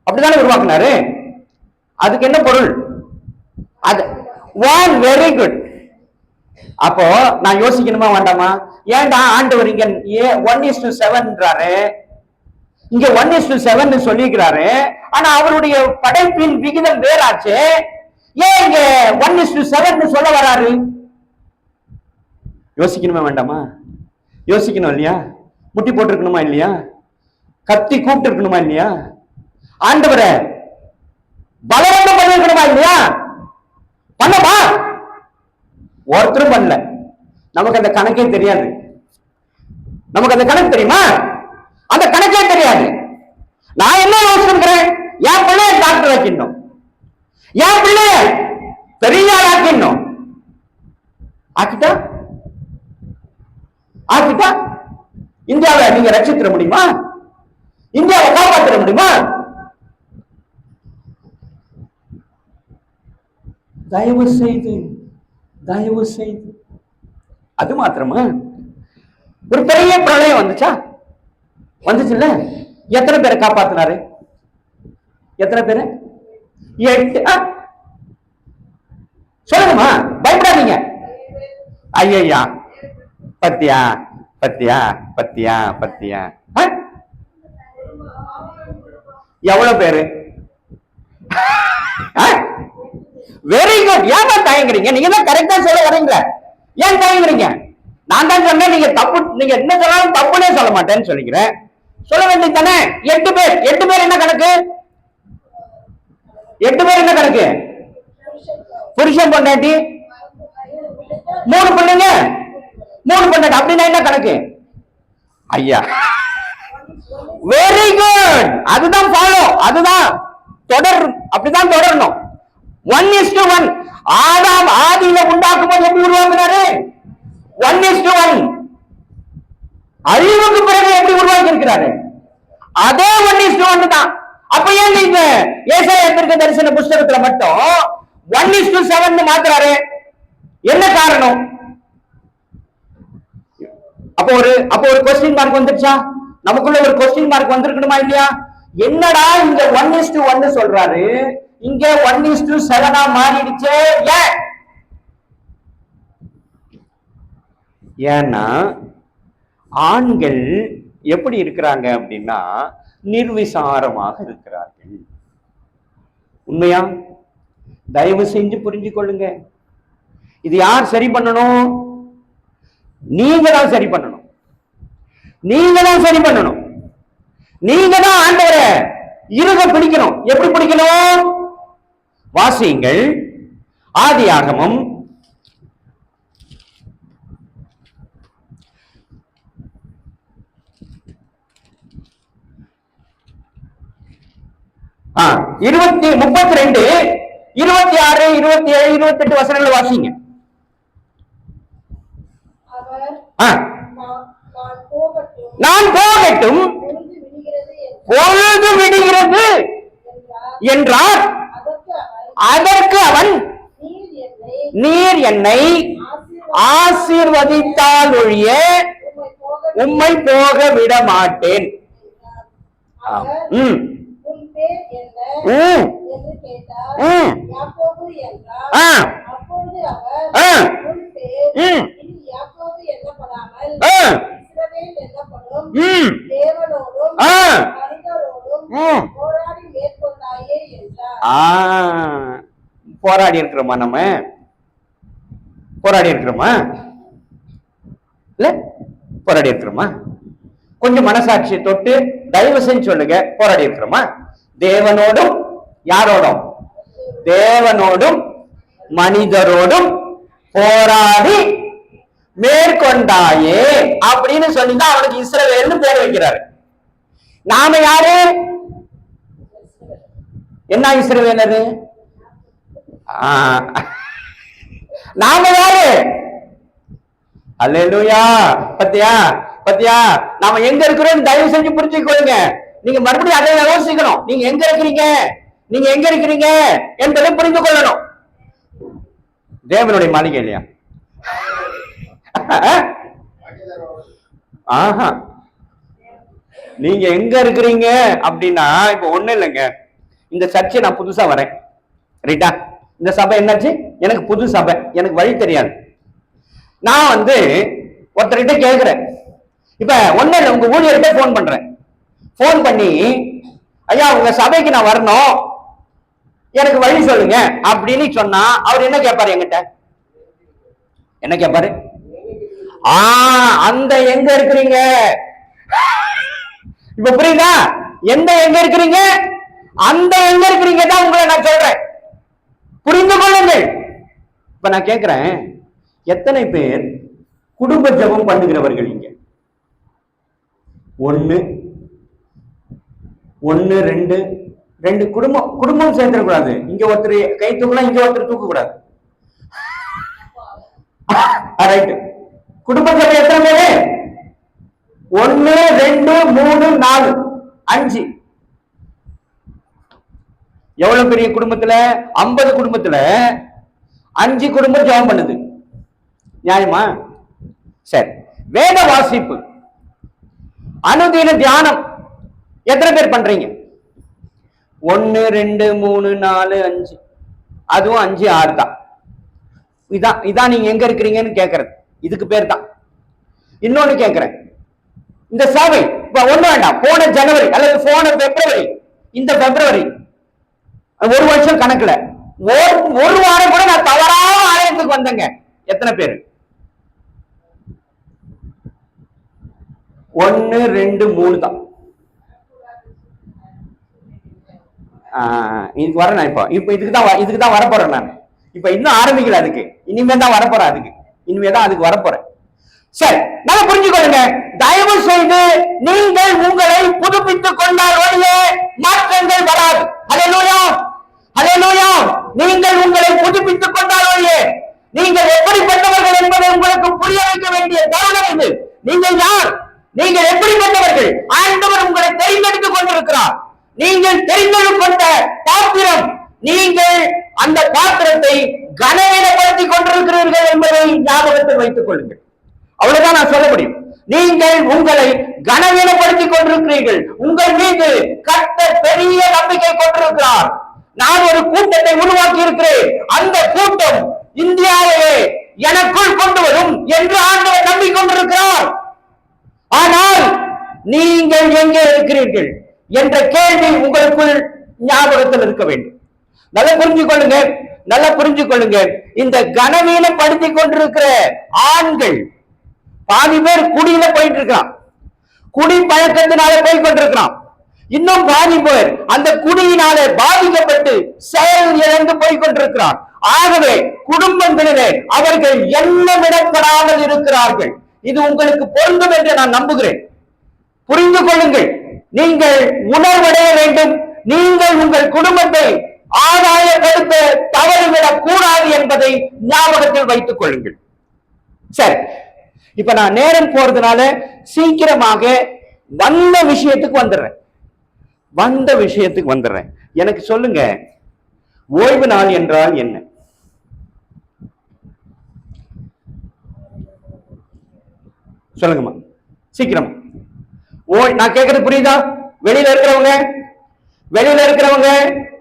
அப்படித்தானே உருவாக்கினாரு. அதுக்கு என்ன பொருள்? அது ஒன். Very good. அப்போ நான் யோசிக்கணுமா வேண்டாமா? ஏன்டா ஆண்டவர் இங்க 1:7 இங்க 1:7 சொல்லிக்கிறாரு. ஆனா அவருடைய படைப்பின் விகிதம் வேறாச்சு. ஏன் இங்க 1:7 சொல்ல வராரு? யோசிக்கணுமா வேண்டாமா? யோசிக்கணும் இல்லையா? முட்டி போட்டிருக்கணுமா இல்லையா? கத்தி கூப்பிட்டு இருக்கணுமா இல்லையா? ஆண்டவரை பலவந்தம் பண்ணிருக்கணுமா இல்லையா? பண்ணமா? ஒருத்தரும் பண்ணல. நமக்கு அந்த கணக்கே தெரியாது. நமக்கு அந்த கணக்கு தெரியுமா? அந்த கணக்கே தெரியாது. நான் என்ன யோசிக்கிறேன்? என் பிள்ளைய டாக்டர் ஆக்கிடணும், என் பிள்ளைய பெரிய ஆக்கிடணும். ஆக்கிட்டா ஆக்கிட்டா இந்தியாவை நீங்க ரட்சித்திட முடியுமா? இந்தியாவை காப்பாற்ற முடியுமா? தயவு செய்து தயவு செய்து. அது மாத்திரமா? ஒரு பெரிய பிரளயம் வந்துச்சா? வந்துச்சுல்ல? எத்தனை பேரை காப்பாத்தினாரு? எத்தனை பேரு? 8. சொல்லுங்கம்மா, பயப்படாதீங்க. ஐயா, பத்தியா பத்தியா பத்தியா பத்தியா எவ்வளவு பேரு? Very good. ஏன் தயங்குறீங்க? நீங்க தான் கரெக்டா சொல்ல வரீங்களா? ஏன் தயங்குறீங்க? நான் தான் சொன்னேன் நீங்க தப்பு, நீங்க என்ன சொன்னாலும் தப்புனே சொல்ல மாட்டேன்னு சொல்லிக்கிறேன். சொல்ல வேண்டியது தானே? 8 பேர். 8 பேர் என்ன கணக்கு? 8 பேர் என்ன கணக்கு? புருஷன் பொண்டாட்டி 3 பிள்ளைங்க 3 பொண்டாட்டி அப்படின்னா என்ன கணக்கு? ஐயா, வெரி குட். அதுதான் ஃபாலோ, அதுதான் தொடர், அப்படிதான் தொடரணும். 1:1. ஆதாம் ஆதியில உண்டாக்கும் போது எப்படி உருவாக்குனாரு? 1:1. அழிவுக்கு பிறகு எப்படி உருவாக்கி இருக்கிறாரு? அதே 1:1 தான். அப்ப ஏன் இந்த ஏசாயா தீர்க்கதரிசன புஸ்தகத்துல மட்டும் 1:7 மாத்துறாரு? என்ன காரணம்? அப்போ ஒரு கொஸ்டின் மார்க் வந்துருச்சா? நமக்குள்ள ஒரு கொஸ்டின் மார்க் வந்திருக்கணுமா இல்லையா? என்னடா இங்க 1:1 சொல்றாரு, இங்க 1:7 மாறிடுச்சே. ஏன்னா ஆண்கள் எப்படி இருக்கிறாங்க அப்படின்னா நிர்விசாரமாக இருக்கிறார்கள். உண்மையா? தயவு செஞ்சு புரிஞ்சு கொள்ளுங்க. இது யார் சரி பண்ணணும்? நீங்க தான் சரி பண்ணணும். நீங்க தான் சரி பண்ணணும். நீங்க தான் ஆண்டவரை இருக பிடிக்கணும். எப்படி பிடிக்கணும்? வாசியுங்கள் ஆதியாகமம் 32, 26, 27, 28 வசனங்களை வாசிங்க. நான் போகட்டும், பொழுது விடுகிறது என்றார். அதற்கு அவன், நீர் என்னை ஆசீர்வதித்தால் ஒழிய உம்மை போக விட மாட்டேன். போராடி இருக்கிறோமா? நம்ம போராடி இருக்கிறோமா? இல்ல போராடி இருக்கிறோமா? கொஞ்சம் மனசாட்சியை தொட்டு தயவு செஞ்சு சொல்லுங்க, போராடி இருக்கிறோமா? தேவனோடும் யாரோடும்? தேவனோடும் மனிதரோடும் போராடி மேற்கொண்டாயே அப்படின்னு சொல்லிதான் அவனுக்கு இஸ்ரவேல்னு பேர் வைக்கிறாரு. நாம யாரு? என்ன இஸ்ரவேலரு? நாம யாரு? அல்லேலூயா. பத்தியா பத்தியா, நாம எங்க இருக்கிறோம் தயவு செஞ்சு புரிஞ்சுக்கொள்ளுங்க. நீங்க மறுபடியும் அதை யோசிக்கணும். நீங்க எங்க இருக்கிறீங்க, நீங்க எங்க இருக்கிறீங்க என்பதை புரிந்து கொள்ளணும். தேவனுடைய மாளிகை இல்லையா? ஆஹா, நீங்க எங்க இருக்கிறீங்க அப்படின்னா, இப்ப ஒண்ணு இல்லைங்க, இந்த சர்ச்சை நான் புதுசா வரேன், ரைட்டா? இந்த சபை என்னாச்சு, எனக்கு புது சபை, எனக்கு வழி தெரியாது. நான் ஒருத்தர்கிட்ட கேட்கிறேன். இப்ப ஒண்ணு இல்லை, உங்க ஊழியர்கிட்ட போன் பண்றேன். போன் பண்ணி, ஐயா உங்க சபைக்கு நான் வரணும், எனக்கு வழி சொல்லுங்க அப்படின்னு சொன்னா அவர் என்ன கேட்பாரு? என்கிட்ட என்ன கேட்பாரு? அந்த எங்க இருக்கிறீங்க, இப்ப புரியுதா? எந்த எங்க இருக்கிறீங்க, அந்த எங்க இருக்கிறீங்க தான் உங்களை நான் சொல்றேன், புரிந்து கொள்ளுங்கள். இப்ப நான் கேட்கிறேன், எத்தனை பேர் குடும்ப ஜெபம் பண்ணுகிறவர்கள் இங்க? ஒன்னு ரெண்டு குடும்பம் சேர்ந்துடக்கூடாது. இங்க ஒருத்தர் கை தூக்கலாம், இங்க ஒருத்தர் தூக்க கூடாது. குடும்ப ஜெபம் எத்தனை பேரு? 1 2 3 4 5. எவ்வளவு பெரிய குடும்பத்துல? 50 குடும்பத்துல 5 குடும்பம் ஜெபம் பண்ணுது. நியாயமா? சரி. வேத வாசிப்பு, அனுதின தியானம் எத்தனை பேர் பண்றீங்க? 1 2 3 4 5, அதுவும் 5 6 தான். இதான் நீங்க எங்க இருக்கிறீங்கன்னு கேட்கறது, இதுக்கு பேர் தான். இன்னொன்னு கேட்கிறேன், இந்த சபை இப்ப ஒண்ணு வேண்டாம், போன ஜனவரி அல்லது போன பிப்ரவரி, இந்த பிப்ரவரி 1 வருஷம் கணக்குல ஒரு வாரம் கூட நான் தவறாம ஆலயத்துக்கு வந்தேங்க. எத்தனை பேரு? 1 2 3 தான். இதுக்கு வரேன் நான். இப்ப இதுக்கு தான் வரப்போறேன் நான். இப்ப இன்னும் ஆரம்பிக்கல, அதுக்கு இனிமே தான் வரப்போறேன், அதுக்கு வரப்போறேன். சரி, நல்லா புரிஞ்சுக்கொள்ளுங்க. தயவு செய்து நீங்கள் உங்களை புதுப்பித்துக் கொண்டால் வழியே மாற்றங்கள் வராது. அல்லேலூயா, அல்லேலூயா. நீங்கள் உங்களை புதுப்பித்துக் கொண்டால் வழியே, நீங்கள் எப்படிப்பட்டவர்கள் என்பதை உங்களுக்கு புரிய வைக்க வேண்டிய தருணம் இது. நீங்கள் யார், நீங்கள் எப்படிப்பட்டவர்கள்? ஆண்டவர் உங்களை தெரிந்தெடுத்துக் கொண்டிருக்கிறார். நீங்கள் தெரிந்தெடுத்த பாத்திரம், நீங்கள் அந்த பாத்திரத்தை கனவீனப்படுத்திக் கொண்டிருக்கிறீர்கள் என்பதை ஞாபகத்தில் வைத்துக் கொள்ளுங்கள். அவ்வளவுதான் நான் சொல்ல முடியும். நீங்கள் உங்களை கனவீனப்படுத்திக் கொண்டிருக்கிறீர்கள். உங்கள் மீது கர்த்தர் பெரிய நம்பிக்கை கொண்டிருக்கிறார். நான் ஒரு கூட்டத்தை உருவாக்கி இருக்கிறேன், அந்த கூட்டம் இந்தியாவிலே எனக்குள் கொண்டு வரும் என்று ஆண்டவர் நம்பிக்கொண்டிருக்கிறார். ஆனால் நீங்கள் எங்கே இருக்கிறீர்கள் என்ற கேள்வி உங்களுக்குள் ஞாபகத்தில் இருக்க வேண்டும். நல்லா புரிஞ்சுக்கொள்ளுங்க, நல்லா புரிஞ்சுக்கொள்ளுங்க. இந்த கனவீனப்படுத்திக் கொண்டிருக்கிற ஆண்கள் பாதி பேர் குடியில போயிட்டு இருக்கான், குடி பழக்கத்தினால போய் கொண்டிருக்கிறான். இன்னும் பாதி பேர் அந்த குடியினாலே பாதிக்கப்பட்டு செயல் இழந்து போய் கொண்டிருக்கிறான். ஆகவே குடும்பங்களிலே அவர்கள் எண்ணமிடப்படாமல் இருக்கிறார்கள். இது உங்களுக்கு பொருந்தும் என்று நான் நம்புகிறேன். புரிந்து கொள்ளுங்கள். நீங்கள் உணர்வடைய வேண்டும். நீங்கள் உங்கள் குடும்பத்தை ஆதாயப்படுத்த தவறுவிடக் கூடாது என்பதை ஞாபகத்தில் வைத்துக் கொள்ளுங்கள். சரி, இப்ப நான் நேரம் போறதுனால சீக்கிரமாக வந்த விஷயத்துக்கு வந்துடுறேன். எனக்கு சொல்லுங்க, ஓய்வு நாள் என்றால் என்ன? சொல்லுங்கம்மா, சீக்கிரமா. நான் கேட்கறது புரியுதா? வெளியில இருக்கிறவங்க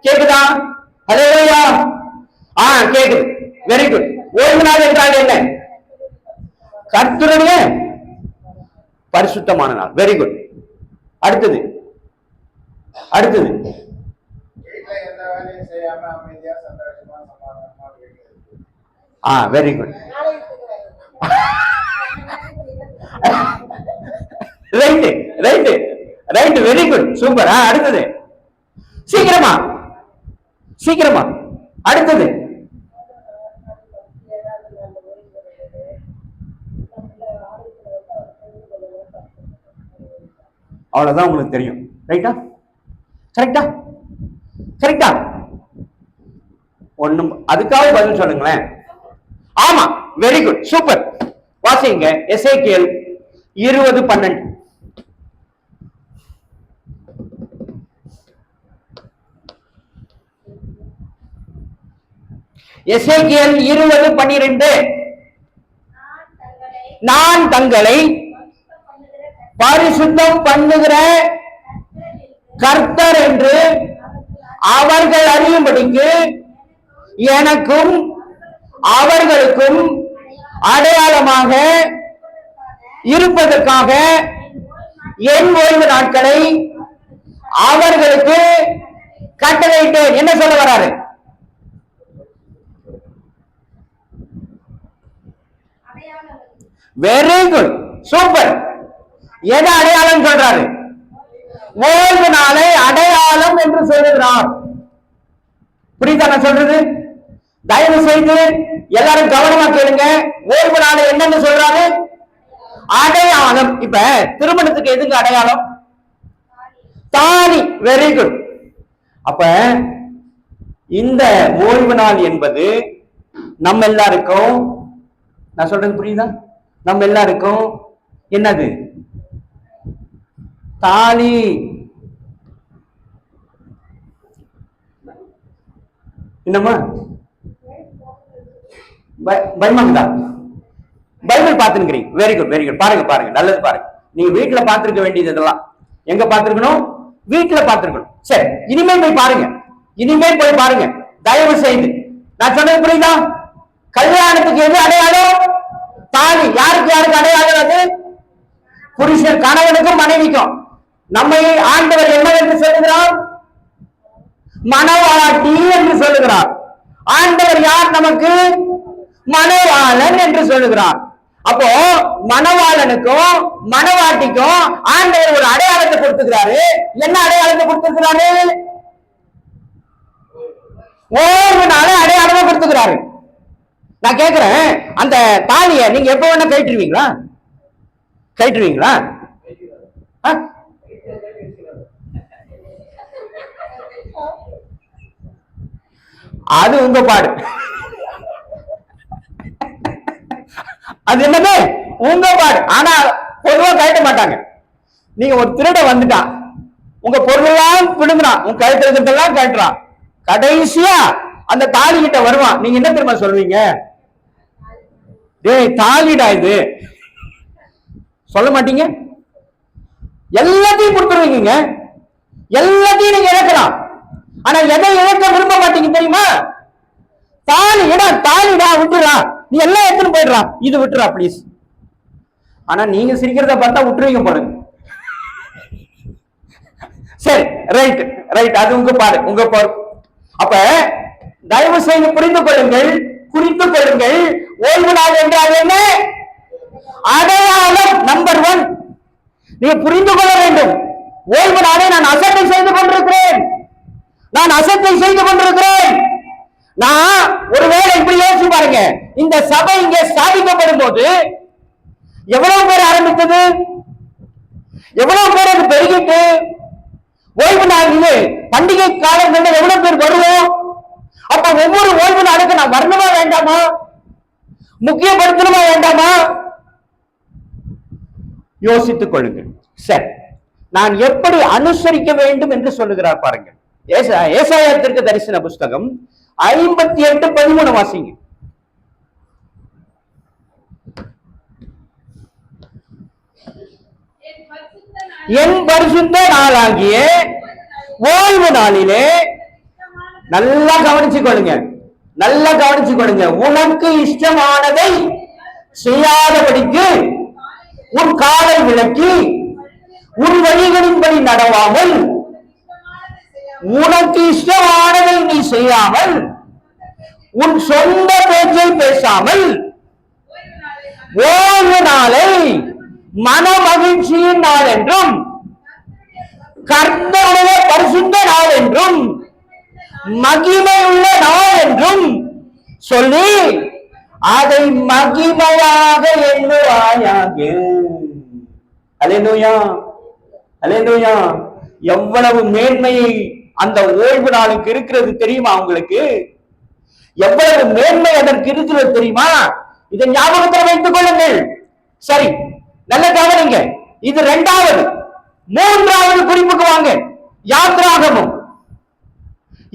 கேக்குதா? ஹல்லேலூயா. கேக்குது. Very good. ஓய்வு நாள் என்றால் என்ன? கர்த்தருடைய பரிசுத்தமான நாள். Very good. அடுத்தது very good. Right very good, super. அடுத்தது சீக்கிரமா அடுத்தது அவ்வளவுதான் உங்களுக்கு தெரியும். ரைட்டா? கரெக்டா? கரெக்டா? ஒண்ணும் அதுக்காக பதில் சொல்லுங்களேன். ஆமா, வெரி குட், சூப்பர். வாசிங்க எசேக்கியேல் 20:12. எசேக்கியேல் 20:12. நான் தங்களை பரிசுத்தம் பண்ணுகிற கர்த்தர் என்று அவர்கள் அறியும்படிக்கு எனக்கும் அவர்களுக்கும் அடையாளமாக இருப்பதற்காக என் ஓய்வு நாட்களை அவர்களுக்கு கட்டளையிட்டேன். என்ன சொல்ல வராரு? Very good, super. எதை அடையாளம் சொல்றாரு? ஓய்வு நாளை அடையாளம் என்று சொல்லுகிறார். புரியுதா நான் சொல்றது? தயவு செய்து எல்லாரும் கவனமா கேளுங்க. ஓய்வு நாளை என்னன்னு சொல்றாரு? அடையாளம். இப்ப திருமணத்துக்கு எதுக்கு அடையாளம்? தாலி. Very good. அப்ப இந்த ஓய்வு நாள் என்பது நம்ம எல்லாருக்கும், நான் சொல்றது புரியுதா? நம்ம எல்லாருக்கும் என்னது? தாலி. என்னம்மா பயமாக்குதா? பைபிள் பார்த்துக்கிறீங்க. Very good, very good. பாருங்க பாருங்க, நல்லது பாருங்க. நீங்க வீட்டுல பார்த்திருக்க வேண்டியது இதெல்லாம் எங்க பார்த்திருக்கணும்? வீட்டுல பார்த்திருக்கணும். சரி, இனிமே போய் பாருங்க, இனிமே போய் பாருங்க தயவு செய்து. நான் சொன்னது புரியுதா? கல்யாணத்துக்கு எது அடையாளம்? தாலி. யாருக்கு யாருக்கு அடையாளம்? அது புருஷன் கணவனுக்கும் மனைவிக்கும். நம்மை ஆண்டவர் என்ன என்று சொல்லுகிறார்? மணவாட்டி என்று சொல்லுகிறார். ஆண்டவர் யார் நமக்கு? மணவாளன் என்று சொல்லுகிறார். அப்போ மணவாளனுக்கும் மணவாட்டிக்கும் ஆண்டவர் ஒரு அடையாளத்தை கொடுத்துக்கிறாரு. என்ன அடையாளத்தை கொடுத்திருக்கிறாரு? ஓய்வு நாளை அடையாளமா கொடுத்துக்கிறாரு. நான் கேட்கிறேன், அந்த தாலியை நீங்க எப்ப வேணா கழட்டுருவீங்களா? கழட்டுருவீங்களா? அது உங்க பாடு. அது என்னது? உங்க பாடு. ஆனா பொதுவா கழட்ட மாட்டாங்க. நீங்க ஒரு திருட வந்துட்டான், உங்க பொருளெல்லாம் பிடுங்குறான், உங்க கழுத்துறதுக்கெல்லாம் கழட்டுறான், கடைசியா அந்த தாலி கிட்ட வருவான். நீங்க என்ன தெரியுமா சொல்வீங்க? டேய் தாலிடா இது. சொல்ல மாட்டீங்க? எல்லாத்தையும் கொடுத்துருவீங்க, எல்லாத்தையும் நீங்க இழக்கலாம். ஆனா எதை இழக்க விரும்ப மாட்டீங்க தெரியுமா? தாலி. இடம் தாலிடா, விட்டுறா, நீ எல்லாம் எடுத்துன்னு போயிடுறா, இது விட்டுறா பிளீஸ். ஆனா நீங்க சிரிக்கிறத பார்த்தா விட்டுருவீங்க போடுங்க. சரி, ரைட் ரைட், அது உங்க பாடு, உங்க பொறுப்பு. அப்ப தயவு செய்து புரிந்து கொள்ளுங்கள், குறித்துக் கொள்ளுங்கள். ஓய்வு நாள் என்றால் என்ன? அடையாளம். நம்பர் 1 நீ புரிந்து கொள்ள வேண்டும். ஓய்வு நாளை நான் அசட்டை செய்து கொண்டிருக்கிறேன், நான் அசட்டை செய்து கொண்டிருக்கிறேன். நான் ஒருவேளை இப்படி யோசிச்சு பாருங்க, இந்த சபை இங்கே ஸ்தாபிக்கப்படும் போது எவ்வளவு பேர் ஆரம்பித்தது? எவ்வளவு பேர் அது பெருகிட்டு? ஓய்வு நாளிலே பண்டிகை காலங்களில் எவ்வளவு பேர் வருவோம்? அப்ப ஒவ்வொரு ஓய்வு நாளுக்கு நான் வரணுமா வேண்டாமா? முக்கியப்படுத்தணுமா வேண்டாமா? யோசித்துக் கொள்ளுங்கள். சரி, நான் எப்படி அனுசரிக்க வேண்டும் என்று சொல்லுகிறார் பாருங்க. ஏசாயா தீர்க்க தரிசன புஸ்தகம் 58:13 வாசிங்க. என் பரிசுத்த நாளாகிய ஓய்வு நாளிலே, நல்லா கவனிச்சுக்கொள்ளுங்க, நல்லா கவனிச்சுக்கொள்ளுங்க, உனக்கு இஷ்டமானதை செய்யாதபடிக்கு உன் காலை விலக்கி உன் வழிகளின்படி நடவாமல், உனக்கு இஷ்டமானதை நீ செய்யாமல், உன் சொந்த பேச்சை பேசாமல், ஓய்வு நாளை மன மகிழ்ச்சியின் நாள் என்றும் கர்த்தருடைய பரிசுத்த நாள் என்றும் மகிமையுள்ள நாள் என்றும் சொல்லி அதை மகிமையாக எண்ணுவாயாக. அல்லேலூயா. அல்லேலூயா. எவ்வளவு மேன்மை அந்த ஓய்வு நாளுக்கு இருக்கிறது தெரியுமா உங்களுக்கு? எவ்வளவு மேன்மை அதற்கு இருக்கிறது தெரியுமா? இதை ஞாபகத்தில் வைத்துக் கொள்ளுங்கள். சரி, நல்ல கவனிங்க. இது இரண்டாவது. மூன்றாவது குறிப்புக்கு வாங்க. யாத்ராகமம்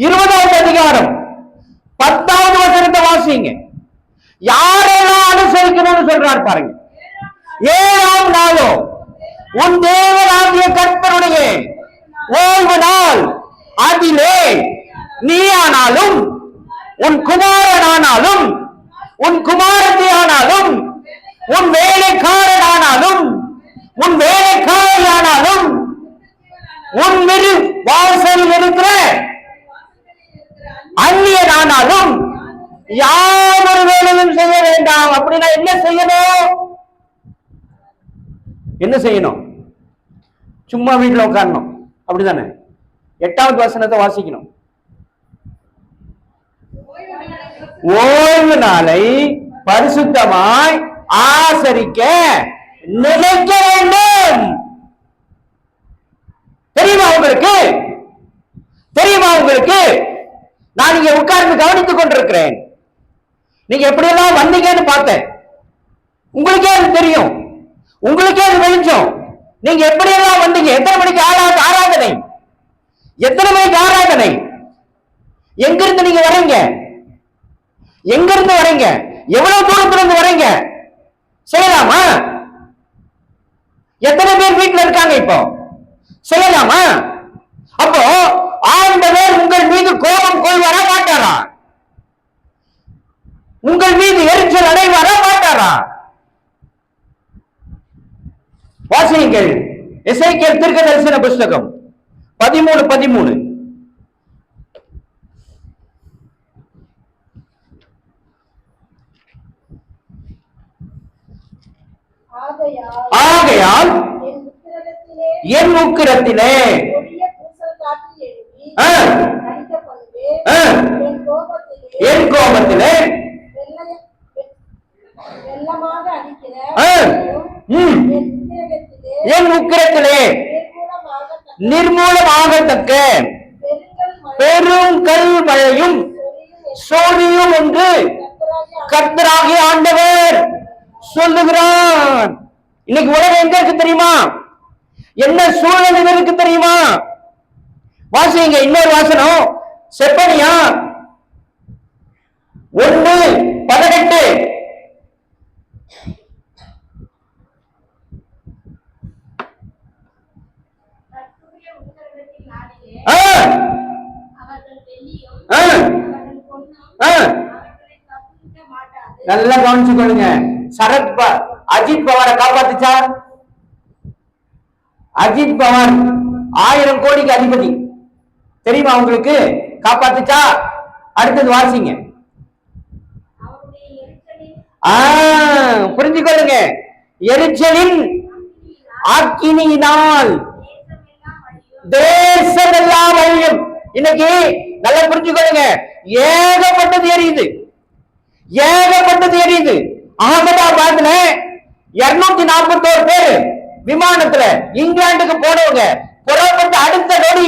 20வது அதிகாரம் 10வது வசனத்தை வாசிங்க. யாரெல்லாம் அனுசரிக்கணும்னு சொல்றார் பாருங்க. 7ஆம் நாளும் உன் தேவனாகிய கர்த்தருடைய ஓய்வு நாள், அதிலே நீ ஆனாலும் உன் குமாரனானாலும் உன் குமாரத்தி ஆனாலும் உன் வேலைக்காரனானாலும் உன் வேலைக்காரனானாலும் உன் வாசலில் இருக்கிற அந்நியனானாலும் யார் வேலையும் செய்ய வேண்டாம். அப்படின்னா என்ன செய்யணும்? என்ன செய்யணும்? சும்மா வீட்டுல உட்காரணும், அப்படிதானே? 8வது வசனத்தை வாசிக்கணும். ஓய்வு நாளை பரிசுத்தமாய் ஆசரிக்க நினைக்க வேண்டும். தெரியுமா உங்களுக்கு? தெரியுமா உங்களுக்கு? நான் இங்க உட்கார்ந்து கவனித்துக் கொண்டிருக்கிறேன். நீங்க எப்படியெல்லாம் வந்தீங்கன்னு பார்த்தேன். உங்களுக்கே அது தெரியும், உங்களுக்கே அது வெளிச்சம். நீங்க எப்படியெல்லாம் வந்தீங்க? எத்தனை மணிக்கு ஆராதனை? எத்தனை மணிக்கு ஆராதனை? எங்கிருந்து நீங்க வரீங்க? எங்கிருந்து வரீங்க? எவ்வளவு தூரத்திலிருந்து வரீங்க? செய்யலாமா? எத்தனை பேர் வீட்டில் இருக்காங்க இப்போ? செய்யலாமா? அப்போ ஆண்டவர் உங்கள் மீது கோபம் கொள்வாரா மாட்டாரா? உங்கள் மீது எரிச்சல் அடைவாரா மாட்டாரா? வாசியுங்கள். எசேக்கியேல் தீர்க்கதரிசன புஸ்தகம் 13:13. ஆகையால் என் உக்கிரத்திலே என் கோபத்திலே என் உக்கிரத்திலே நிர்மூலமாகத்தக்க பெருங்கல் மழையும் சோழியும் என்று கர்த்தராகிய ஆண்டவர் சொல்லுகிறார். இன்னைக்கு உலகம் எங்க இருக்கு தெரியுமா? என்ன சூழ்நிலை இருக்கு தெரியுமா? வாசிங்க இன்னொரு வாசனம். செப்பனியா 1:18. நல்லா கவனிச்சுக்கொள்ளுங்க. சரத் அஜித் பவாரை காப்பாத்துச்சா? அஜித் பவார் 1000 கோடிக்கு அதிபதி, தெரியுமா உங்களுக்கு? காப்பாத்துச்சா? அடுத்தது வாசிங்க. புரிஞ்சுக்கொள்ளுங்க. எரிச்சலின் அக்கினியினால் தேசமெல்லாம் அழியும். இன்னைக்கு நல்லா புரிஞ்சுக்கொள்ளுங்க. ஏகப்பட்டது எரியுது, ஏகப்பட்டது எரியுது. அகமதாபாத்ல 241 பேர் விமானத்துல இங்கிலாந்துக்கு போனவங்க புறப்பட்டு அடுத்த நொடி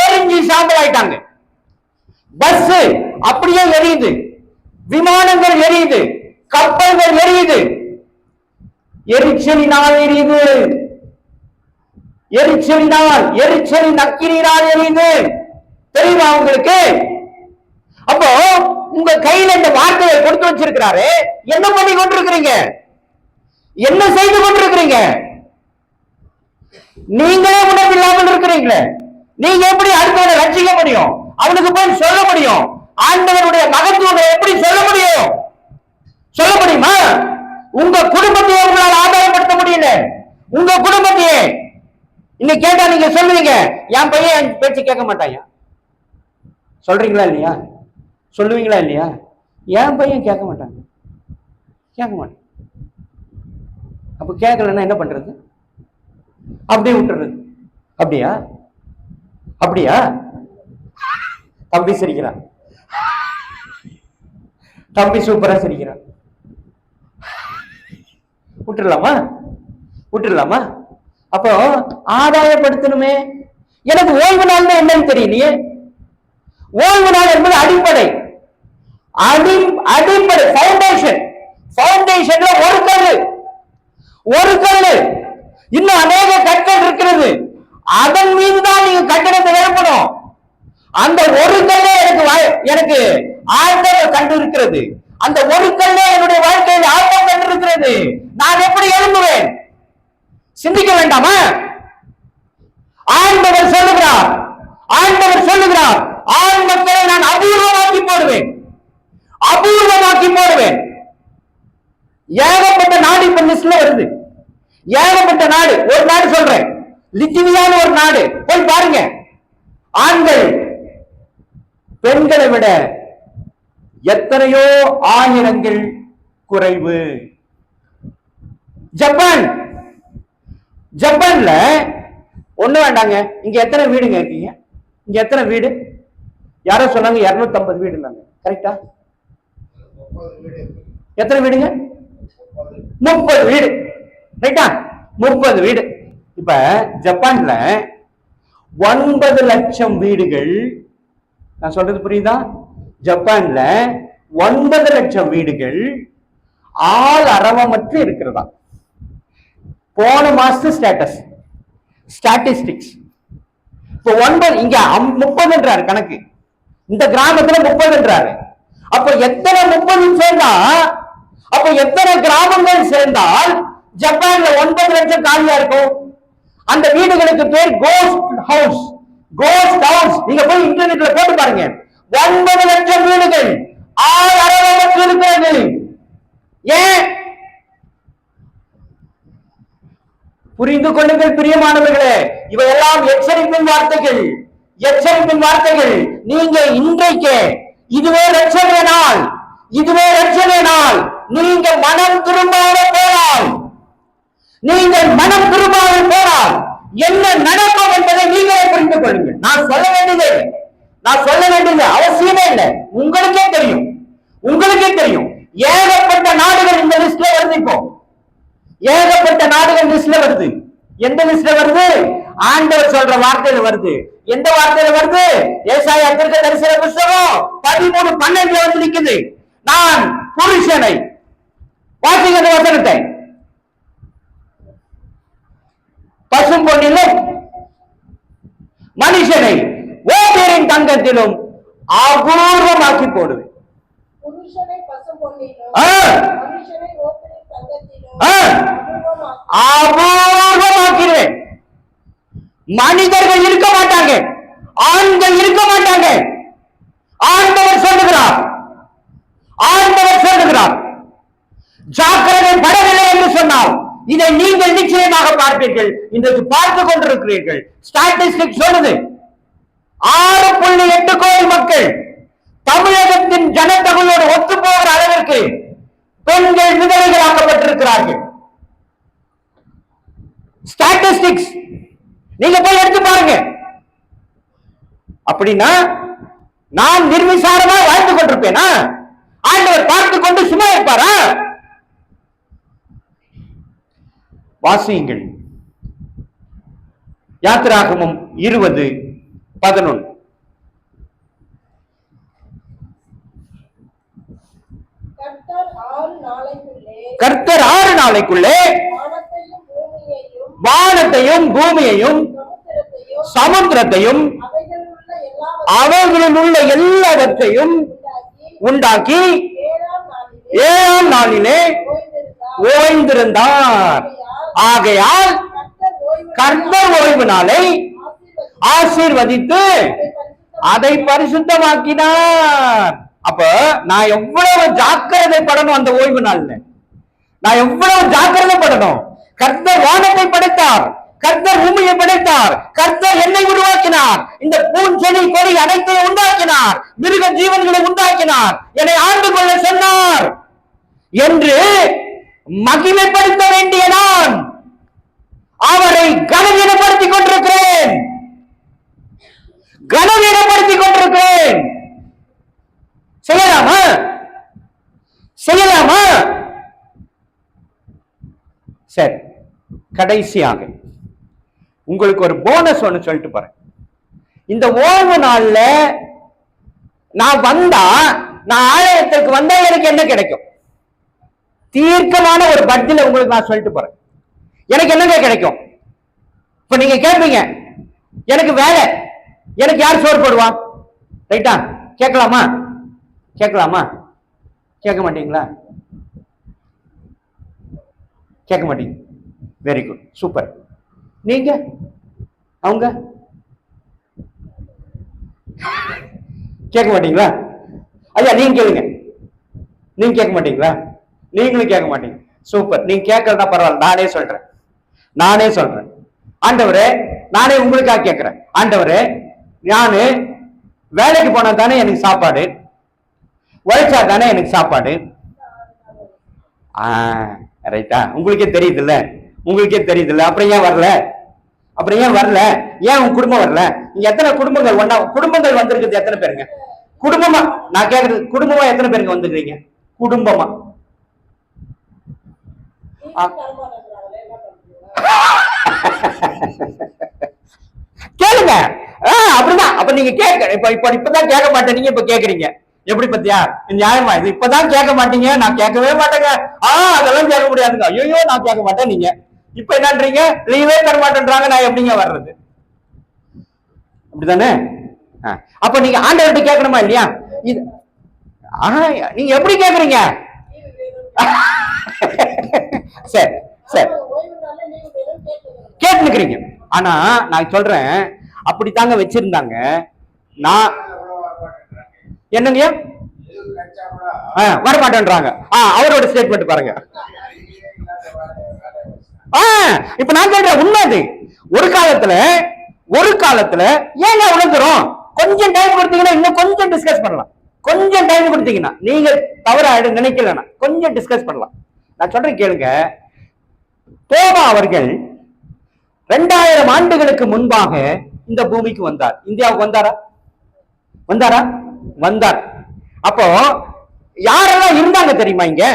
எரிஞ்சு சாம்பல் ஆயிட்டாங்க. பஸ் அப்படியே எரியுது, விமானங்கள் எரியுது, கப்பல்கள் எரியுது. எரிச்சலினால் எரியுது, எரிச்சலினால், எரிச்சலின் அக்கினியினால் எரியுது. தெரியுமா உங்களுக்கு? அப்போ உங்க கையில இந்த வார்த்தையை கொடுத்து வச்சிருக்கிறாரு. என்ன பண்ணி கொண்டிருக்கிறீங்க? என்ன செய்து கொண்டிருக்கிறீங்க? நீங்களே உணர்வில்லாமல் இருக்கிறீங்களே. நீங்க எப்படி அடுத்தவனை ரட்சிக்க முடியும்? அவனுக்கு போய் சொல்ல முடியும்? ஆண்டவருடைய மகத்துவத்தை எப்படி சொல்ல முடியும்? சொல்ல முடியுமா? உங்க குடும்பத்தையே உங்களால் ஆதாயப்படுத்த முடியல. உங்க குடும்பத்தையே இன்னைக்கு கேட்டா நீங்க சொல்லுவீங்க, என் பையன் என் பேச்சு கேட்க மாட்டாயா? சொல்றீங்களா இல்லையா? சொல்லுவீங்களா இல்லையா? என் பையன் கேட்க மாட்டாங்க, கேட்க மாட்டான். அப்ப கேட்கலன்னா என்ன பண்றது? அப்படியே விட்டுறது. அப்படியா? அப்படியா? தம்பி சிரிக்கிறான், தம்பி சூப்பரா சிரிக்கிறான். விட்டுடலாமா? விட்டுடலாமா? அப்போ ஆதாயப்படுத்தணுமே. எனக்கு ஓய்வு நாள் என்னன்னு தெரியலையே. ஓய்வு நாள் என்பது அடிப்படை, அடிப்படை பவுண்டேஷன். பவுண்டேஷன்ல ஒரு கல்லு, இன்னும் அநேக கற்கள் இருக்கிறது. அதன் மீதுதான் நீங்க கட்டிடத்தை எழுப்பணும். அந்த ஒரு கல்லே எனக்கு ஆழ்ந்தவர் கண்டு இருக்கிறது. அந்த ஒரு கல்லே என்னுடைய வாழ்க்கையில் ஆழ்ந்தம் கண்டு இருக்கிறது. நான் எப்படி எழும்புவேன்? சிந்திக்க வேண்டாமா? ஆண்டவர் சொல்லுகிறார், ஆண் மக்களை நான் அபூர்வமாக்கி போடுவேன். ஏகப்பட்ட நாடு இப்ப லிஸ்ட்ல வருது. ஏகப்பட்ட நாடு. ஒரு நாடு சொல்றேன், லித்துவியான ஒரு நாடு. போய் பாருங்க. ஆண்கள் பெண்களை விட எத்தனையோ ஆயிரங்கள் குறைவு. ஜப்பான்ல ஒண்ணு வேண்டாங்க. இங்க எத்தனை வீடுங்க இருக்கீங்க? இங்க எத்தனை வீடு? யாரோ சொன்னாங்க 250 வீடு. கரெக்டா? எத்தனை வீடுங்க? 30 வீடு. ரைட்டா? 30 வீடு. இப்ப ஜப்பான்ல 9 லட்சம் வீடுகள். நான் சொல்றது புரியுதா? ஜப்பான்ல 9 லட்சம் வீடுகள் ஆள் அரவமற்று இருக்கிறதா. போன மாசத்து ஸ்டாட்டிஸ்டிக்ஸ். இப்போ 9, இங்க 30 கணக்கு. இந்த கிராமத்துல 30. அப்ப எத்தனை 30 சேர்ந்தா, அப்ப எத்தனை கிராமங்கள் சேர்ந்தால் ஜப்பான்ல 9 லட்சம் காலியா இருக்கும்? அந்த வீடுகளுக்கு பேர் கோஸ்ட் ஹவுஸ். நீங்க போய் இன்டர்நெட்ல போட்டு பாருங்க. 9 லட்சம் வீடுகள் ஆள் அரவமற்று இருக்கிறது. ஏன்? புரிந்து கொள்ளுங்கள் பிரியமானவர்களே, இவையெல்லாம் எச்சரிப்பின் வார்த்தைகள். நீங்க இன்றைக்கு இதுவே ரட்சணை நாள். நீங்கள் மனம் திரும்பாமல் போனால் என்ன நடக்கும் என்பதை நீங்களே புரிந்து கொள்ளுங்கள். நான் சொல்ல வேண்டியது அவசியமே இல்லை. உங்களுக்கே தெரியும். ஏகப்பட்ட நாடுகள் இந்த லிஸ்ட்ல வருது. இப்போ ஏகப்பட்ட நாடுகள் லிஸ்ட்ல வருது. எந்த லிஸ்ட்ல வருது? ஆண்டவர் சொல்ற வார்த்தையில வருது. எந்த வார்த்தையில வருது? ஏசாயா தீர்க்கதரிசன புத்தகம் 13:12 வந்து நிக்குது. நான் புருஷனை, வாசிங்க அந்த வசனத்தை, பசும் பொன்னிலும் மனுஷனை ஓபியரின் தங்கத்திலும் அபூர்வமாக்கி போடுவேன். அபூர்வமாக்கிறேன். மனிதர்கள் இருக்க மாட்டாங்க, ஆண்கள் இருக்க மாட்டாங்க. ஆண்டவர் சொல்லுகிறார், ஜாக்கிரதை படவில்லை என்று சொன்னால் இதை நீங்கள் நிச்சயமாக பார்ப்பீர்கள். இன்றைக்கு பார்த்து கொண்டிருக்கிறீர்கள். ஸ்டாட்டிஸ்டிக்ஸ் சொல்லுது 6.8 கோடி மக்கள் தமிழகத்தின் ஜனத்தொகையோடு ஒத்து போகிற அளவிற்கு பெண்கள் விதவைகளாக்கப்பட்டிருக்கிறார்கள். ஸ்டாட்டிஸ்டிக்ஸ் நீங்க போய் எடுத்து பாருங்க. அப்படின்னா நான் நிர்விசாரமா வாழ்ந்து கொண்டிருப்பேனா? ஆண்டவர் பார்த்து கொண்டு சும்மா இருப்பாரா? வாசியுங்கள். யாத்திராகமம் 20:11. கர்த்தர் 6 நாளைக்குள்ளே வானத்தையும் பூமியையும் சமுத்திரத்தையும் அவைகளில் உள்ள எல்லாவற்றையும் உண்டாக்கி 7ஆம் நாளிலே ஓய்ந்திருந்தார். ஆகையால் கர்த்தர் ஓய்வு நாளை ஆசீர்வதித்து அதை பரிசுத்தமாக்கினார். அப்ப நான் எவ்வளவு ஜாக்கிரதை படணும் அந்த ஓய்வு நாள்ல. நான் எவ்வளவு ஜாக்கிரதை படணும். கர்த்தர் வானத்தை படைத்தார், கர்த்தர் பூமியை படைத்தார், கர்த்தர் என்னை உருவாக்கினார், இந்த பூஞ்செடி கொடி அனைத்தையும் உண்டாக்கினார், மிருக ஜீவன்களை உண்டாக்கினார், என்னை ஆண்டு கொள்ள சொன்னார் என்று மகிமைப்படுத்த வேண்டிய நான் அவரை கனவீனப்படுத்திக் கொண்டிருக்கிறேன். செய்யலாமா? சரி, கடைசியாக உங்களுக்கு ஒரு போனஸ் ஒண்ணு சொல்லிட்டு போறேன். இந்த ஓய்வு நாள்ல நான் வந்தா, நான் ஆலயத்திற்கு வந்தா எனக்கு என்ன கிடைக்கும்? தீர்க்கமான ஒரு பதில உங்களுக்கு நான் சொல்லிட்டு போறேன். எனக்கு என்னங்க கிடைக்கும்? இப்ப நீங்க கேட்பீங்க, எனக்கு வேலை, எனக்கு யார் சோறு போடுவா? ரைட்டா? கேட்கலாமா? கேட்கலாமா? கேட்க மாட்டீங்களா? கேட்க மாட்டீங்க. Very good, super. நீங்க அவங்க கேட்க மாட்டீங்களா? ஐயா நீங்க கேளுங்க. நீங்க கேட்க மாட்டீங்களா? நீங்களும் கேட்க மாட்டீங்க. சூப்பர். நீங்க கேட்கறதா பரவாயில்ல, நானே சொல்றேன். ஆண்டவரே, நானே உங்களுக்காக கேட்கிறேன். ஆண்டவரே, நானு வேலைக்கு போனா தானே எனக்கு சாப்பாடு, உழைச்சா தானே எனக்கு சாப்பாடு. ரைட்டா? உங்களுக்கே தெரியுது இல்ல? அப்புறம் ஏன் வரல? ஏன் உங்க குடும்பம் வரல? நீங்க எத்தனை குடும்பங்கள் வந்திருக்குது? எத்தனை பேருங்க குடும்பமா? நான் கேக்குறது, குடும்பமா எத்தனை பேருங்க வந்துருக்கீங்க? குடும்பமா கேளுங்க. அப்படிதான். அப்ப நீங்க இப்பதான் கேட்க மாட்டேங்க, இப்ப கேக்குறீங்க. எப்படி பத்தியா? நியாயமா இது? இப்பதான் கேட்க மாட்டீங்க, நான் கேட்கவே மாட்டேங்க. அதெல்லாம் கேட்க முடியாதுங்க. ஐயோ நான் கேட்க மாட்டேன். நீங்க இப்ப என்னன்றீங்க? லீவே தர மாட்டேன்றாங்க. நான் எப்படிங்க வர்றது? அப்படிதானே? அப்ப நீங்க ஆண்டவர்கிட்ட கேட்கணுமா இல்லையா? இது நீங்க எப்படி கேக்குறீங்க? சரி சரி, கேட்டுக்கிறீங்க. ஆனா நான் சொல்றேன், அப்படித்தாங்க வச்சிருந்தாங்க. நான் என்னங்க வரமாட்டேன்றாங்க. அவரோட ஸ்டேட்மெண்ட் பாருங்க. இப்ப நான் சொல்றேன் உண்மை அது. ஒரு காலத்துல ஏங்க உணர்ந்துரும்? கொஞ்சம் டைம் கொடுத்தீங்கன்னா இன்னும் கொஞ்சம் டிஸ்கஸ் பண்ணலாம். கொஞ்சம் டைம் கொடுத்தீங்கன்னா, நீங்க தவறா நினைக்கலன்னா கொஞ்சம் டிஸ்கஸ் பண்ணலாம். நான் சொல்றேன் கேளுங்க. தோமா அவர்கள் 2000 ஆண்டுகளுக்கு முன்பாக இந்த பூமிக்கு வந்தார். இந்தியாவுக்கு வந்தார். அப்போ யாரெல்லாம் இருந்தாங்க தெரியுமா? இங்க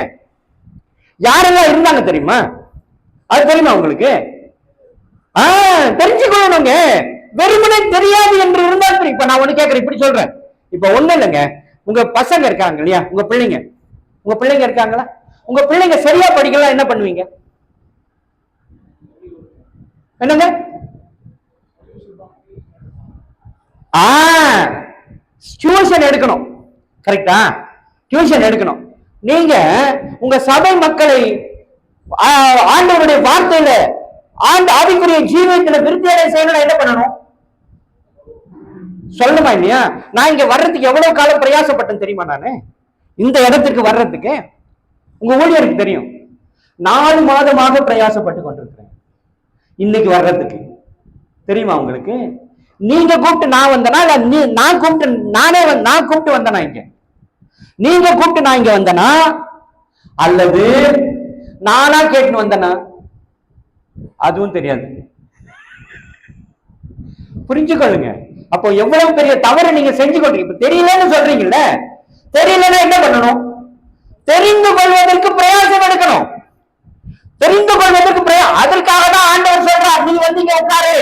யாரெல்லாம் இருந்தாங்க தெரியுமா? அது தெரியுமா உங்களுக்கு? தெரிஞ்சுக்கணுங்க. வெறுமனே தெரியாது என்று இருந்தால் இப்ப நான் ஒண்ணு கேட்கிறேன், இப்படி சொல்றேன். இப்ப ஒண்ணு இல்லைங்க, உங்க பசங்க இருக்காங்க இல்லையா? உங்க பிள்ளைங்க இருக்காங்களா? உங்க பிள்ளைங்க சரியா படிக்கலாம், என்ன பண்ணுவீங்க? என்னங்க? டியூஷன் எடுக்கணும். கரெக்டா? டியூஷன் எடுக்கணும். நீங்க உங்க சபை மக்களை ஆண்டவருடைய வார்த்தையில ஆவிக்குரிய ஜீவியத்துல விருத்தியடை செய்யணும். என்ன பண்ணணும்? சொல்லணுமா இல்லையா? நான் இங்க வர்றதுக்கு எவ்வளவு காலம் பிரயாசப்பட்டேன் தெரியுமா? நானு இந்த இடத்துக்கு வர்றதுக்கு, உங்க ஊழியருக்கு தெரியும், 4 மாதமாக பிரயாசப்பட்டு கொண்டிருக்கிறேன் இன்னைக்கு வர்றதுக்கு. தெரியுமா உங்களுக்கு? நீங்க கூப்பிட்டு நான் வந்தனா, நான் கூப்பிட்டு வந்தனா இங்க? நீங்க கூப்பிட்டு நான் இங்க வந்தனா, அல்லது நானா கேட்டு வந்தனா? அதுவும் தெரியாது. புரிஞ்சுக்கொள்ளுங்க. அப்போ எவ்வளவு பெரிய தவறு நீங்க செஞ்சு கொண்டீங்க. இப்ப தெரியலன்னு சொல்றீங்கல்ல, தெரியலன்னா என்ன பண்ணணும்? தெரிந்து கொள்வதற்கு பிரயாசம் எடுக்கணும். தெரிந்து கொள்வதற்கு அதற்காக தான் ஆண்டவர் சொல்றார், நீ வந்து இங்க உட்காரு,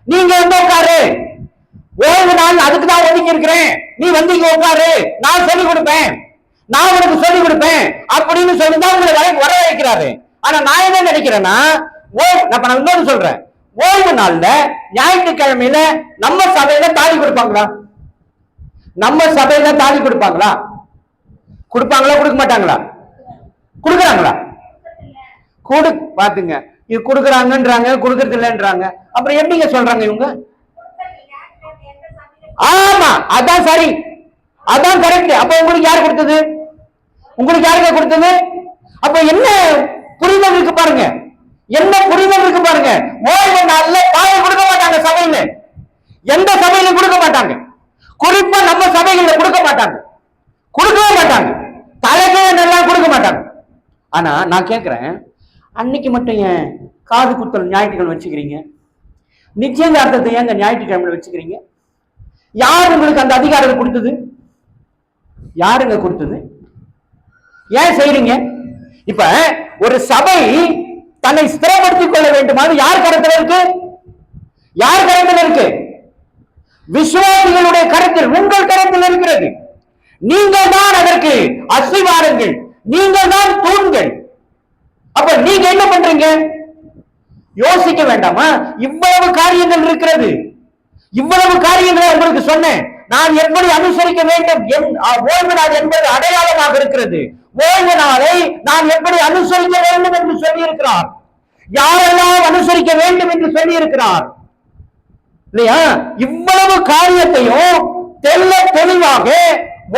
நீங்க வந்து உட்காரு, ஓய்வு நாள் அதுக்கு தான் ஒதுக்கி இருக்கிறேன், நீ வந்து இங்க உட்காரு, நான் சொல்லிக் கொடுப்பேன், நான் உனக்கு சொல்லிக் கொடுப்பேன் அப்படின்னு சொல்லிதான் உங்களை வர வைக்கிறாரு. ஆனா நான் என்ன நினைக்கிறேன்னா, நான் இன்னொரு சொல்றேன், ஓய்வு நாள்ல ஞாயிற்றுக்கிழமையில நம்ம சபையில தாலி கொடுப்பாங்களா? கொடுப்பாங்களா கொடுக்க மாட்டாங்களா? கொடுக்குறாங்களா? பாத்துங்க, இது கொடுக்குறாங்கன்றாங்க, கொடுக்கறது இல்லைன்றாங்க. அப்புறம் எப்படிங்க சொல்றாங்க இவங்க? ஆமா, அதான் சரி, அதான் கரெக்ட். அப்ப உங்களுக்கு யாரு கொடுத்தது? யாருங்க கொடுத்தது? அப்ப என்ன புரிதல் இருக்கு பாருங்க, ஓய்வு நாள்ல பாயை கொடுக்க மாட்டாங்க சபையில, எந்த சபையிலும் கொடுக்க மாட்டாங்க. குறிப்பா நம்ம சபைகள்ல கொடுக்கவே மாட்டாங்க. தலைமையெல்லாம் கொடுக்க மாட்டாங்க. ஆனா நான் கேட்கிறேன், அன்னைக்கு மட்டும் ஏன் காது குத்தல் ஞாயிற்றுக்கிழமை வச்சுக்கிறீங்க? நிச்சயதார்த்தத்தை ஏங்க ஞாயிற்றுக்கிழமை வச்சுக்கிறீங்க? யார் உங்களுக்கு அந்த அதிகாரம் கொடுத்தது? யாருங்க கொடுத்தது? ஏன் செய்றீங்க? இப்ப ஒரு சபை தன்னை ஸ்திரப்படுத்திக் கொள்ள வேண்டுமா? யார் கருத்துல இருக்கு? யார் கரத்தில் இருக்கு? விசுவாசிகளுடைய கரத்தில், உங்கள் கரத்தில் இருக்கிறது. நீங்கள் தான் அதற்கு அஸ்திவாரங்கள், நீங்கள் தான் தூண்கள். அப்ப நீங்க என்ன பண்றீங்க? யோசிக்க வேண்டாமா? இவ்வளவு காரியங்கள் இருக்கிறது, இவ்வளவு காரியங்களை உங்களுக்கு சொன்னேன். நான் எப்படி அனுசரிக்க வேண்டும்? ஓய்வு நாள் என்பது அடையாளமாக இருக்கிறது. ஓய்வு நாளை நான் எப்படி அனுசரிக்க வேண்டும் என்று சொல்லி இருக்கிறார். யாரெல்லாம் அனுசரிக்க வேண்டும் என்று சொல்லி இருக்கிறார் இல்லையா? இவ்வளவு காரியத்தையும் தெல்ல தெளிவாக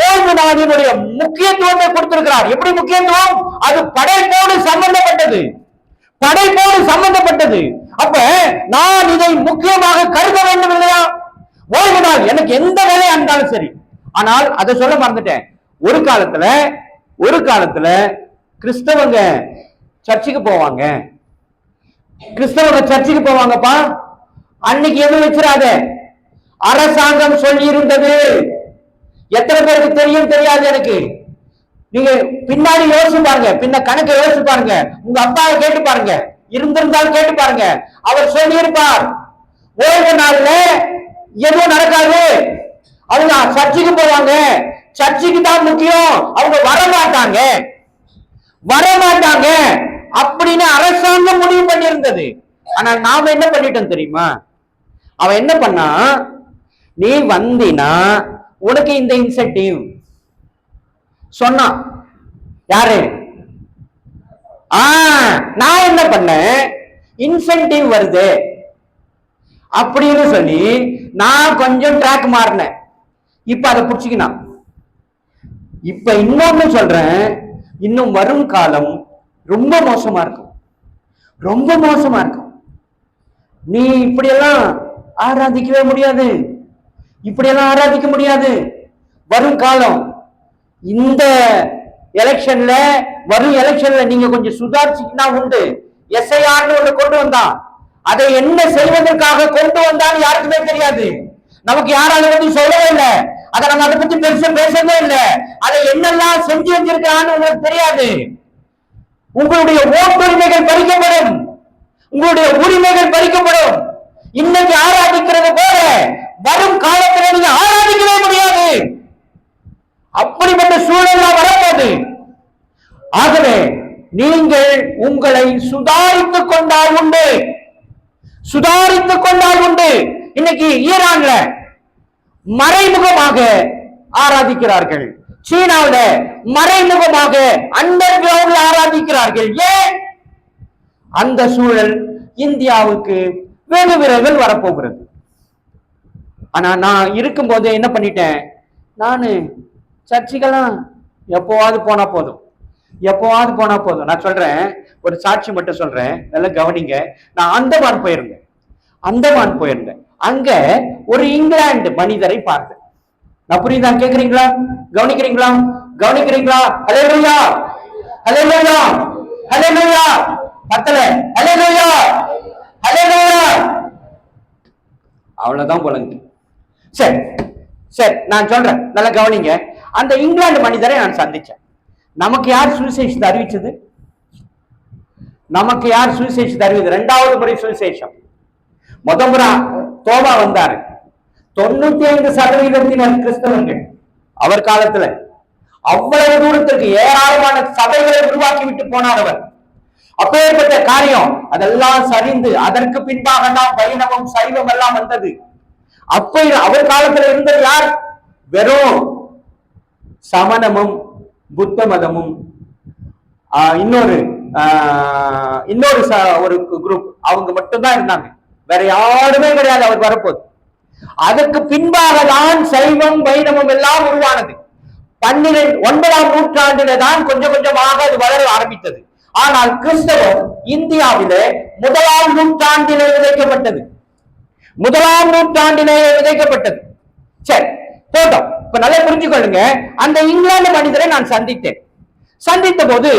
ஓய்வு நாளினுடைய முக்கியத்துவத்தை கொடுத்திருக்கிறார். எப்படி முக்கியத்துவம்? அது படைப்போடு சம்பந்தப்பட்டது, படைப்போடு சம்பந்தப்பட்டது. அப்ப நான் இதை முக்கியமாக கருத வேண்டும் இல்லையா? ஓய்வு நாள் எனக்கு எந்த வேலையா இருந்தாலும் சரி. ஆனால் அதை சொல்ல மறந்துட்டேன். ஒரு காலத்துல கிறிஸ்தவங்க சர்ச்சுக்கு போவாங்க, கிறிஸ்தவங்க சர்ச்சுக்கு போவாங்கப்பா. அன்னைக்கு எதுவும் வச்சிடாத, அரசாங்கம் சொல்லி இருந்தது. எத்தனை பேருக்கு தெரியும் தெரியாது எனக்கு. நீங்க பின்னாடி யோசிச்சு பாருங்க, பின்ன கணக்கு யோசிச்சு பாருங்க, உங்க அப்பாவை கேட்டு பாருங்க, இருந்திருந்தாலும் கேட்டு பாருங்க. அவர் சொல்லி இருப்பார், ஓய்வு நாள்ல எதுவும் நடக்காது, அவங்க சர்ச்சுக்கு போவாங்க, சர்ச்சுக்கு தான் முக்கியம், அவங்க வரமாட்டாங்க அப்படின்னு அரசாங்கம் முடிவு பண்ணி இருந்தது. ஆனா நாம என்ன பண்ணிட்டோம் தெரியுமா? அவன் என்ன பண்ணா, நீ வந்தினா உனக்கு இந்த இன்சென்டிவ் சொன்னான். யாரு? நான் என்ன பண்ணேன், இன்சென்டிவ் வருது அப்படின்னு சொல்லி நான் கொஞ்சம் ட்ராக் மாறினேன். இப்ப அதை புடிச்சுக்கினான். இப்ப இன்னொன்னு சொல்றேன், இன்னும் வரும் காலம் ரொம்ப மோசமா இருக்கும், ரொம்ப மோசமா இருக்கும். நீ இப்படியெல்லாம் ஆராதிக்கவே முடியாது, இப்படியெல்லாம் ஆராதிக்க முடியாது. வரும் காலம், இந்த எலெக்ஷன்ல, வரும் எலெக்ஷன்ல நீங்க கொஞ்சம் சுதாரிச்சுக்கினா உண்டு. எஸ்ஐஆர்னு ஒண்ணு கொண்டு வந்தான், அதை என்ன செய்வதற்காக கொண்டு வந்தான்னு யாருக்குமே தெரியாது. நமக்கு யாராலும் வந்து சொல்லவே இல்லை, அதை நம்ம அதை பத்தி பெருசா பேசவே இல்லை. அதை என்னெல்லாம் செஞ்சு வச்சிருக்கான்னு உங்களுக்கு தெரியாது. உங்களுடைய ஓட்டுரிமைகள் பறிக்கப்படும், உங்களுடைய உரிமைகள் பறிக்கப்படும். இன்னைக்கு ஆராதிக்கிறது போல வரும் காலத்தில் நீங்க ஆராதிக்கவே முடியாது. அப்படிப்பட்ட சூழல் வரப்போது. ஆகவே நீங்கள் உங்களை சுதாரித்துக் கொண்டால் உண்டு, சுதாரித்துக் கொண்டால் உண்டு. இன்னைக்கு ஈரான்ல மறைமுகமாக ஆராதிக்கிறார்கள், சீனாவில மறைமுகமாக அண்டர் கிரவுண்ட்ல ஆராதிக்கிறார்கள். ஏன்? அந்த சூழல் இந்தியாவுக்கு வெகு விரைவில் வரப்போகிறது. ஆனா நான் இருக்கும் போது என்ன பண்ணிட்டேன், நானு சர்ச்சுக்கெல்லாம் எப்போவாது போனா போதும், எப்போவாது போனா போதும். நான் சொல்றேன், ஒரு சாட்சி மட்டும் சொல்றேன், நல்லா கவனிங்க. நான் அந்தமான் போயிருந்தேன். அங்க ஒரு இங்கிலாந்து மனிதரை பார்த்தேன். நான் புரியுதா? கேக்குறீங்களா? கவனிக்கிறீங்களா? ஹல்லேலூயா, ஹல்லேலூயா, ஹல்லேலூயா. பத்தல, ஹல்லேலூயா, ஹல்லேலூயா. அவ்வளவுதான் போலங்க. சரி, நான் சொல்றேன், நல்லா கவனிங்க. அந்த இங்கிலாந்து மனிதரை நான் சந்திச்சேன். நமக்கு யார் சுவிசேஷத்தை அறிவிச்சது? நமக்கு யார் சுவிசேஷத்தை அறிவிச்சது? 2வது முறை சுவிசேஷம். முறை தோபா வந்தாரு. 95% கிறிஸ்தவர்கள் அவர் காலத்துல. அவ்வளவு தூரத்திற்கு ஏராளமான சபைகளை உருவாக்கி விட்டு போனார் அவர். அப்பேற்பட்ட காரியம் அதெல்லாம் சரிந்து அதற்கு பின்பாக தான் வைணவம், சைவம் எல்லாம் வந்தது. அப்ப அவர் காலத்துல இருந்தது யார்? வெறும் சமணமும் புத்த மதமும் இன்னொரு ஒரு குரூப், அவங்க மட்டும்தான் இருந்தாங்க, வேற யாருமே கிடையாது அவர் வரப்போது. அதுக்கு பின்பாக தான் சைவம் வைணவம் எல்லாம் உருவானது. 9ஆம் நூற்றாண்டில தான் கொஞ்சம் கொஞ்சமாக அது வளர ஆரம்பித்தது. ஆனால் கிறிஸ்தவம் இந்தியாவிலே 1ஆம் நூற்றாண்டிலே விதைக்கப்பட்டது. சரி, போட்டோம். இப்ப நல்லா புரிஞ்சுக்கொள்ளுங்க. அந்த இங்கிலாந்து மனிதரை நான் சந்தித்த போது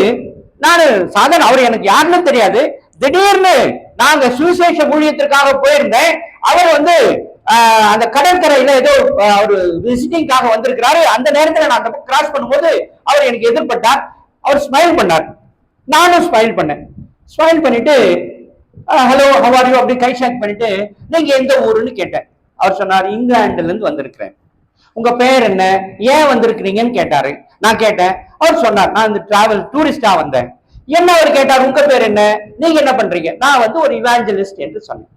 நான் சாதாரண, அவர் எனக்கு யாருன்னு தெரியாது. திடீர்னு நாங்க சுவிசேஷ ஊழியத்திற்காக போயிருந்தேன். அவர் வந்து அந்த கடற்கரையில ஏதோ ஒரு விசிட்டிங்காக வந்திருக்கிறாரு. அந்த நேரத்துல நான் அந்த கிராஸ் பண்ணும்போது அவர் எனக்கு எதிர்பட்டார். அவர் ஸ்மைல் பண்ணார், நானும் ஸ்மைல் பண்ணேன். ஸ்மைல் பண்ணிட்டு ஹலோ ஹவ் ஆர் யூ அப்படி கை ஷேக் பண்ணிட்டு நீங்க எந்த ஊருன்னு கேட்டேன். அவர் சொன்னார், இங்கிலாந்துல இருந்து வந்திருக்கிறேன். உங்க பேர் என்ன, ஏன் வந்திருக்கிறீங்கன்னு கேட்டாரு. நான் கேட்டேன். அவர் சொன்னார், நான் இந்த டிராவல் டூரிஸ்டா வந்தேன். என்ன அவர் கேட்டார், உங்க பேர் என்ன, நீங்க என்ன பண்றீங்க. நான் வந்து ஒரு இவாஞ்சலிஸ்ட் என்று சொன்னேன்.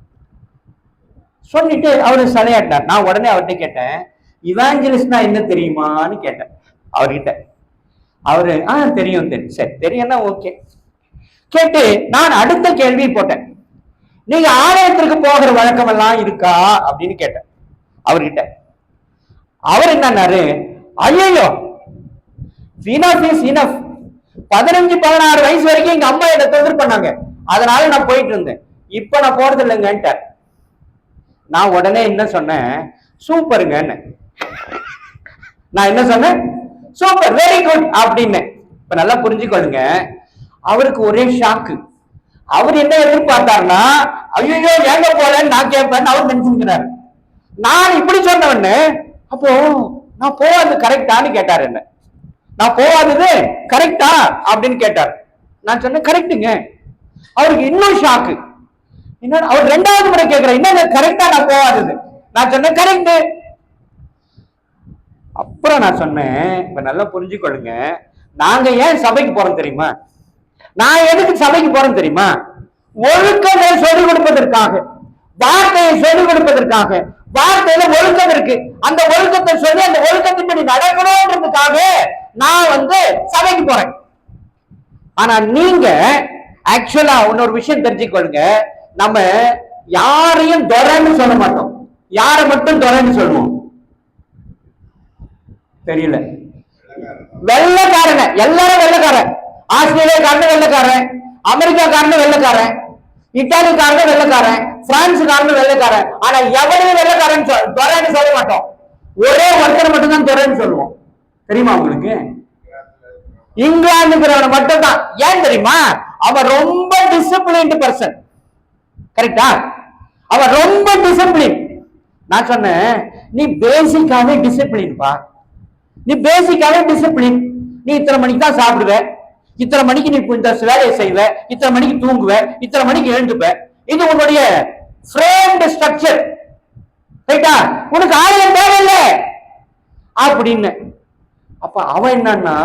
சொல்லிட்டு அவரு சலையாட்டார். நான் உடனே அவர்கிட்ட கேட்டேன், இவாஞ்சலிஸ்ட்னா என்ன தெரியுமான்னு கேட்டேன் அவர்கிட்ட. அவரு தெரியும் தெரியும், சரி தெரியும்னா ஓகே. கேட்டு நான் அடுத்த கேள்வி போட்டேன், நீங்க ஆலயத்திற்கு போகிற வழக்கம் எல்லாம் இருக்கா அப்படின்னு கேட்டேன் அவர்கிட்ட. அவர் என்னன்னாரு, ஐயோ இனஃப் இஸ் இனஃப், 15-16 வயசு வரைக்கும் எங்க அம்மா என்ன தொந்தரவு பண்ணாங்க, அதனால நான் போயிட்டு இருந்தேன், இப்ப நான் போறது இல்லைங்கன்ட்டார். நான் உடனே என்ன சொன்னேன், சூப்பருங்க. நான் என்ன சொன்னேன், சூப்பர், வெரி குட் அப்படின்னு. இப்ப நல்லா புரிஞ்சுக்கொள்ளுங்க, அவருக்கு ஒரே ஷாக்கு. அவர் என்ன எதிர்பார்த்தாருன்னா, ஐயோ எங்க போலன்னு நான் கேட்பேன் அவர் நினைச்சுக்கிறாரு. நான் இப்படி சொன்னவன்னு, அப்போ நான் போவாது கரெக்டான்னு கேட்டாரு. என்ன நான் போவாதது கரெக்டா அப்படின்னு கேட்டார். நான் சொன்னேன் கரெக்டுங்க. அவருக்கு இன்னும் ஷாக்கு. இன்னொன்னு அவர் 2வது முறை கேட்கிறேன், என்ன கரெக்டா நான் போவாதது. நான் சொன்னேன் கரெக்ட். அப்புறம் நான் சொன்னேன், இப்ப நல்லா புரிஞ்சுக்கொள்ளுங்க, நாங்க ஏன் சபைக்கு போறோம் தெரியுமா, நான் எதுக்கு சபைக்கு போறேன் தெரியுமா, ஒழுக்கத்தை சொல்லிக் கொடுப்பதற்காக, வார்த்தையை சொல்லிக் கொடுப்பதற்காக. வார்த்தையில ஒழுக்கம் இருக்கு, அந்த ஒழுக்கத்தை சொல்லி அந்த ஒழுக்கத்தின்படி நடக்கணும்ன்றதுக்காக நான் வந்து சபைக்கு போறேன். ஆனா நீங்க ஆக்சுவலா இன்னொரு விஷயம் தெரிஞ்சுக்கொள்ளுங்க, நம்ம யாரையும் துரைன்னு சொல்ல மாட்டோம், யாரை மட்டும் துரைன்னு சொல்லுவோம் தெரியல. வெள்ளைக்காரங்க எல்லாரும் வெள்ளைக்காரன், ஆஸ்திரேலியாக்காரன் வெள்ளைக்காரன், அமெரிக்காக்காரன் வெள்ளைக்காரன், இத்தாலிக்காரன் வெள்ளைக்காரன், பிரான்ஸுக்காரன் வெள்ளைக்காரன். ஆனா எவனையும் வெள்ளைக்காரன் துரைன்னு சொல்ல மாட்டோம், ஒரே ஒருத்தர் மட்டும் தான் துரைன்னு சொல்லுவோம். தெரியுமா உங்களுக்கு? இங்கிலாந்துங்கிறவனை மட்டும் தான். ஏன் தெரியுமா, அவன் ரொம்ப டிசிப்ளின்டு பர்சன். கரெக்டா? அவன் ரொம்ப டிசிப்ளின். நான் சொன்னேன், நீ பேசிக்காவே டிசிப்ளின் பா, நீ பேசிக்காவே டிசிப்ளின். நீ இத்தனை மணிக்கு தான் சாப்பிடுவ, இத்தனை மணிக்கு நீ இந்த வேலையை செய்வ, இத்தனை மணிக்கு தூங்குவ, இத்தனை மணிக்கு எழுந்துப்ப, இது உன்னுடைய ஃப்ரேம்டு ஸ்ட்ரக்சர். ரைட்டா? உனக்கு ஆலயம் தேவையில்லை அப்படின்னு. அப்ப அவன் என்னன்னா,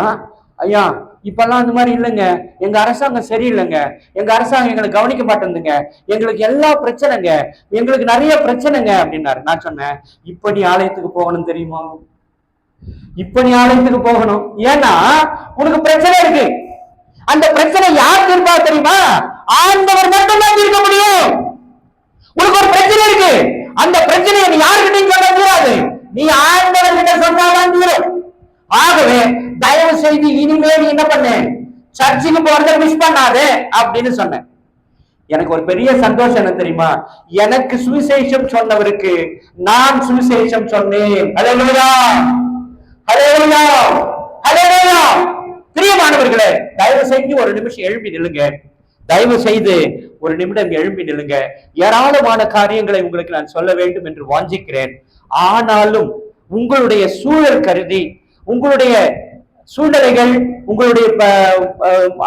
ஐயா இப்பெல்லாம் அந்த மாதிரி இல்லைங்க, எங்க அரசாங்கம் சரியில்லைங்க, எங்க அரசாங்கம் எங்களை கவனிக்க மாட்டேங்குதுங்க, எங்களுக்கு எல்லா பிரச்சனைங்க, எங்களுக்கு நிறைய பிரச்சனைங்க அப்படின்னாரு. நான் சொன்னேன், இப்ப நீ ஆலயத்துக்கு போகணும் தெரியுமா, இப்ப நீ ஆலயத்துக்கு போகணும். ஏன்னா உனக்கு பிரச்சனை இருக்கு. அந்த பிரச்சனை யார் தீர்ப்பா தெரியுமா, ஆண்டவர் மட்டும்தான் தீர்க்க முடியும். உனக்கு ஒரு பிரச்சனை இருக்கு, அந்த பிரச்சனையை நீ யாருக்கிட்டையும் சொல்ல கூடாது, நீ ஆண்டவர் கிட்ட சொன்னாதான் தீரும். ஆகவே தயவு செய்து இனிமே நீ என்ன பண்ண, சர்ச்சுக்கு போறத மிஸ் பண்ணாதே அப்படின்னு சொன்னேன். எனக்கு ஒரு பெரிய சந்தோஷம் என்ன தெரியுமா, எனக்கு சுவிசேஷம் சொன்னவருக்கு நான் சுவிசேஷம் சொன்னேன். ஹல்லேலூயா, ஹல்லேலூயா, ஹல்லேலூயா. பிரியமானவர்களே, தயவு செய்து ஒரு நிமிஷம் எழுப்பி நில்லுங்க, தயவு செய்து ஒரு நிமிடம் எழுப்பி நில்லுங்க. ஏராளமான காரியங்களை உங்களுக்கு நான் சொல்ல வேண்டும் என்று வாஞ்சிக்கிறேன். ஆனாலும் உங்களுடைய சூழல் கருதி, உங்களுடைய சூழ்நிலைகள், உங்களுடைய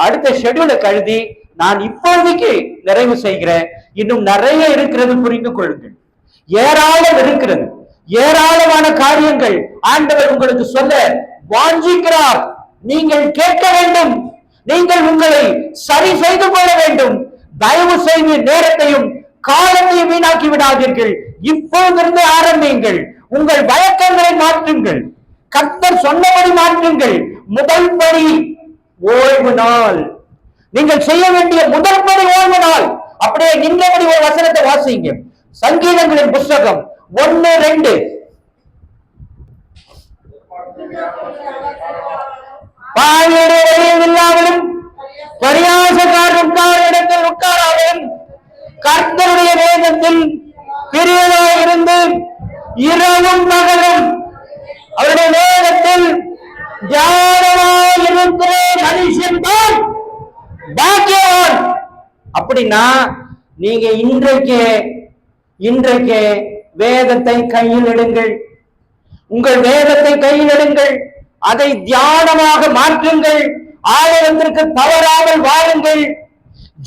அடுத்த ஷெட்யூலை கருதி நான் இப்போதைக்கு நிறைவு செய்கிறேன். இன்னும் நிறைய இருக்கிறது, புரிந்து கொள்ளுங்கள். ஏராளம் இருக்கிறது, ஏராளமான காரியங்கள் ஆண்டவர் உங்களுக்கு சொல்ல வாஞ்சிக்கிறார். நீங்கள் கேட்க வேண்டும், நீங்கள் உங்களை சரி செய்து கொள்ள வேண்டும். தயவு செய்து நேரத்தையும் காலத்தையும் வீணாக்கி விடாதீர்கள். இப்போதிருந்து ஆரம்பியுங்கள், உங்கள் வழக்கங்களை மாற்றுங்கள், கர்த்தர் சொன்னபடி மாற்றுங்கள். முதல் படி ஓய்வு நாள். நீங்கள் செய்ய வேண்டிய முதல் படி ஓய்வு நாள். அப்படியே நின்றபடி ஒரு வசனத்தை வாசிங்க. சங்கீதங்களின் புஸ்தகம் 1:2. இல்லாமலும் பரியாசக்காரர் இடத்தில் உட்காராமலும் கர்த்தருடைய வேதத்தில் பிரியனாய் இருந்து இரவும் பகலும் அவருடைய வேதத்தில் தியானமாய் இருக்கிற மனுஷன் தான் பாக்கியவான். அப்படின்னா நீங்க இன்றைக்கு வேதத்தை கையில் எடுங்கள், உங்கள் வேதத்தை கையில் எடுங்கள், அதை தியானமாக மாற்றுங்கள், ஆலயத்திற்கு தவறாமல் வாருங்கள்.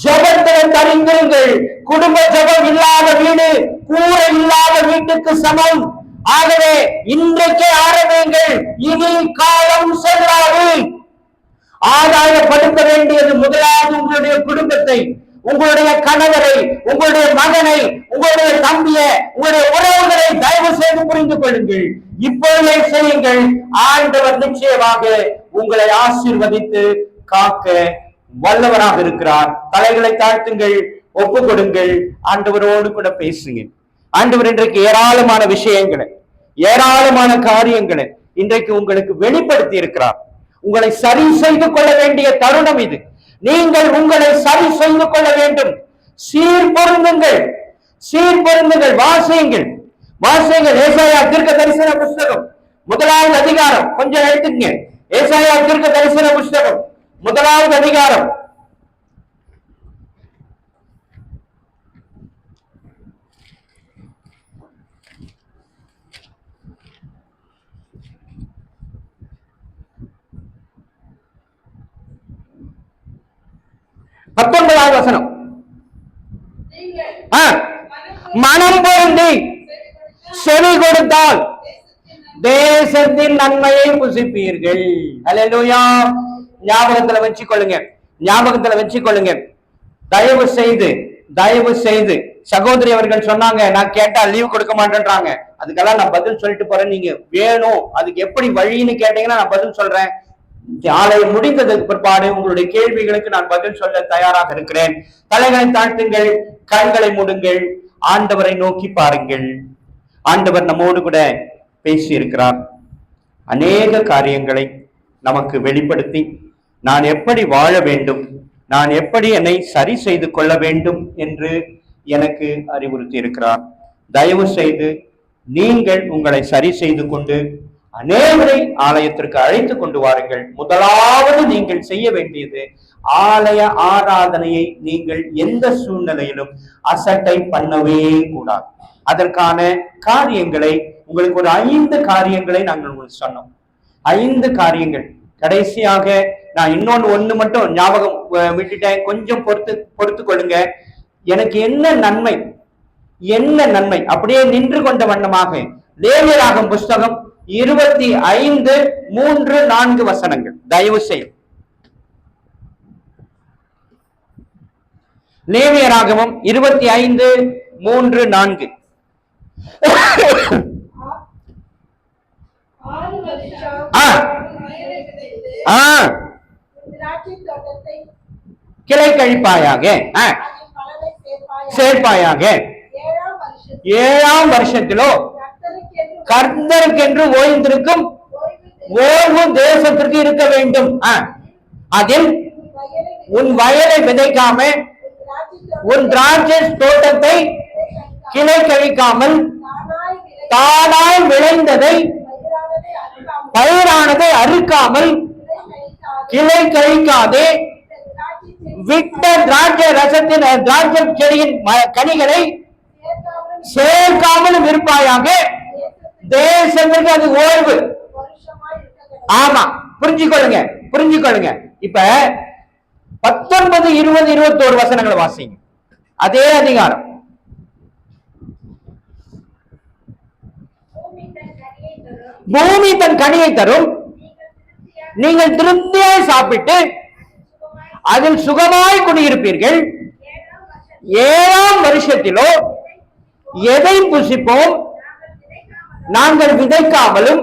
ஜபத்தில் தரிந்திருங்கள். குடும்ப ஜபம் இல்லாத வீடு கூரை இல்லாத வீட்டுக்கு சமம். ஆகவே இன்றைக்கே ஆரம்பிங்கள், இனி காலம் செல்லாது. ஆதாயப்படுத்த வேண்டியது முதலாவது உங்களுடைய குடும்பத்தை, உங்களுடைய கணவரை, உங்களுடைய மகனை, உங்களுடைய தம்பியை, உங்களுடைய உறவுகளை தயவு செய்து புரிந்து கொள்ளுங்கள். இப்பொழுதே செய்யுங்கள். ஆண்டவர் நிச்சயமாக உங்களை ஆசீர்வதித்து காக்க வல்லவராக இருக்கிறார். தலைகளை தாழ்த்துங்கள், ஒப்பு கொடுங்கள், ஆண்டவரோடு கூட பேசுங்க. ஆண்டவர் இன்றைக்கு ஏராளமான விஷயங்களை, ஏராளமான காரியங்களை இன்றைக்கு உங்களுக்கு வெளிப்படுத்தி இருக்கிறார். உங்களை சரி செய்து கொள்ள வேண்டிய தருணம் இது. நீங்கள் உங்களை சரி செய்து கொள்ள வேண்டும். சீர்பொருந்துங்கள், சீர்பொருந்துங்கள். வாசியுங்கள், வாசியுங்கள். ஏசாயா தீர்க்க தரிசன புஸ்தகம் 1வது அதிகாரம் கொஞ்சம் எடுத்துங்க. ஏசாயா தீர்க்க தரிசன புஸ்தகம் 1வது அதிகாரம் 19வது வசனம். மனம் பொருந்தி செவி கொடுத்தால் தேசத்தின் நன்மையை புசிப்பீர்கள். அல்லேலூயா. ஞாபகத்துல வச்சுக்கொள்ளுங்க, ஞாபகத்துல வச்சுக்கொள்ளுங்க. தயவு செய்து, தயவு செய்து சகோதரி அவர்கள் சொன்னாங்க, நான் கேட்டா லீவ் கொடுக்க மாட்டேன்றாங்க. அதுக்கெல்லாம் நான் பதில் சொல்லிட்டு போறேன். நீங்க வேணும் அதுக்கு எப்படி வழின்னு கேட்டீங்கன்னா நான் பதில் சொல்றேன். ஆலயம் முடிந்ததுக்கு பிற்பாடு உங்களுடைய கேள்விகளுக்கு நான் பதில் சொல்ல தயாராக இருக்கிறேன். தலைகளை தாழ்த்துங்கள், கண்களை மூடுங்கள், ஆண்டவரை நோக்கி பாருங்கள். ஆண்டவர் நம்மோடு கூட பேசி இருக்கிறார். அநேக காரியங்களை நமக்கு வெளிப்படுத்தி நான் எப்படி வாழ வேண்டும், நான் எப்படி என்னை சரி செய்து கொள்ள வேண்டும் என்று எனக்கு அறிவுறுத்தி இருக்கிறார். தயவு செய்து நீங்கள் உங்களை சரி செய்து கொண்டு அநேகரை ஆலயத்திற்கு அழைத்து கொண்டு வாருங்கள். முதலாவது நீங்கள் செய்ய வேண்டியது, ஆலய ஆராதனையை நீங்கள் எந்த சூழ்நிலையிலும் அசட்டை பண்ணவே கூடாது. அதற்கான காரியங்களை உங்களுக்கு ஒரு 5 காரியங்களை நாங்கள் உங்களுக்கு சொன்னோம். 5 காரியங்கள். கடைசியாக நான் ஒண்ணு மட்டும் ஞாபகம் விட்டுட்டேன், கொஞ்சம் பொறுத்து கொள்ளுங்க. எனக்கு என்ன நன்மை, என்ன நன்மை அப்படியே நின்று கொண்ட வண்ணமாக லேவியராகமம் புஸ்தகம் 25 3 4 வசனங்கள் தயவு செய்து. லேவியராகமம் 25 3 4. கிளை கழிப்பாயாக, சேர்ப்பாயாக. 7ஆம் வருஷத்திலோ கர்த்தருக்கென்று ஓய்ந்திருக்கும் ஓய்வு தேசத்திற்கு இருக்க வேண்டும். அதில் உன் வயலை விதைக்காம, உன் திராட்சை தோட்டத்தை கிளை கழிக்காமல், தானாய் விளைந்ததை பயிரானதை அறுக்காமல், கிளை கழிக்காதே, விட்ட திராட்சை ரசத்தின் திராட்சை செடியின் கனிகளை சேர்க்காமல் இருப்பாயாக. தேசத்திற்கு அது ஓய்வு. ஆமா, புரிஞ்சுக்கொள்ளுங்க, புரிஞ்சுக்கொள்ளுங்க. இப்ப 19 20 21 வசனங்களை வாசிங்க. அதே அதிகாரம். பூமி தன் கனியை தரும், நீங்கள் திருப்தியாய் சாப்பிட்டு அதில் சுகமாய் குடியிருப்பீர்கள். 7ஆம் வருஷத்திலோ எதை புசிப்போம், நாங்கள் விதைக்காமலும்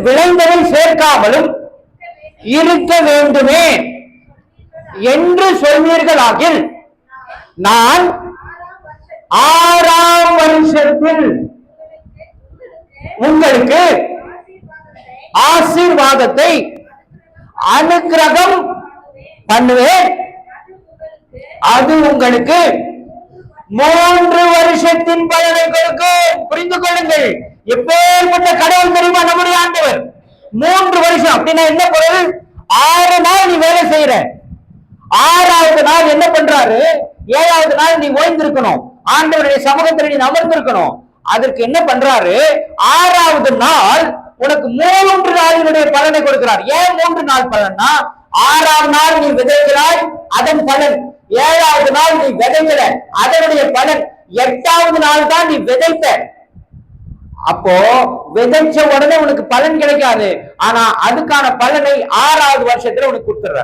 விளைந்ததை சேர்க்காமலும் இருக்க வேண்டுமே என்று சொல்வீர்களாகில், நான் 6ஆம் வருஷத்தில் உங்களுக்கு ஆசீர்வாதத்தை அனுக்கிரகம் பண்ணுவேன். அது உங்களுக்கு 3 வருஷத்தின் பலனை கொடுக்கும். புரிந்து கொள்ளுங்கள், எப்பேற்பட்ட கடவுள் தெரியுமா நம்முடைய ஆண்டவர். 3 வருஷம் அப்படின்னா என்ன பொருள்? 6 நாள் நீ வேலை செய்யற, 6வது நாள் என்ன பண்றாரு? 7வது நாள் நீ ஓய்ந்திருக்கணும், ஆண்டவருடைய சமூகத்தில் நீ அமர்ந்திருக்கணும். அதற்கு என்ன பண்றாரு? 6வது நாள் உனக்கு 3 நாளினுடைய பலனை கொடுக்கிறார். ஏன் 3 நாள் பலன்னா, 6ஆம் நாள் நீ விதைக்கிறாய், அதன் பலன். 7வது நாள் நீ விதைக்கிற, அதனுடைய பலன். 8வது நாள் தான் நீ விதைத்த. அப்போ விதைச்ச உடனே உனக்கு பலன் கிடைக்காது, ஆனா அதுக்கான பலனை 6வது வருஷத்துல உனக்கு கொடுத்துடுற.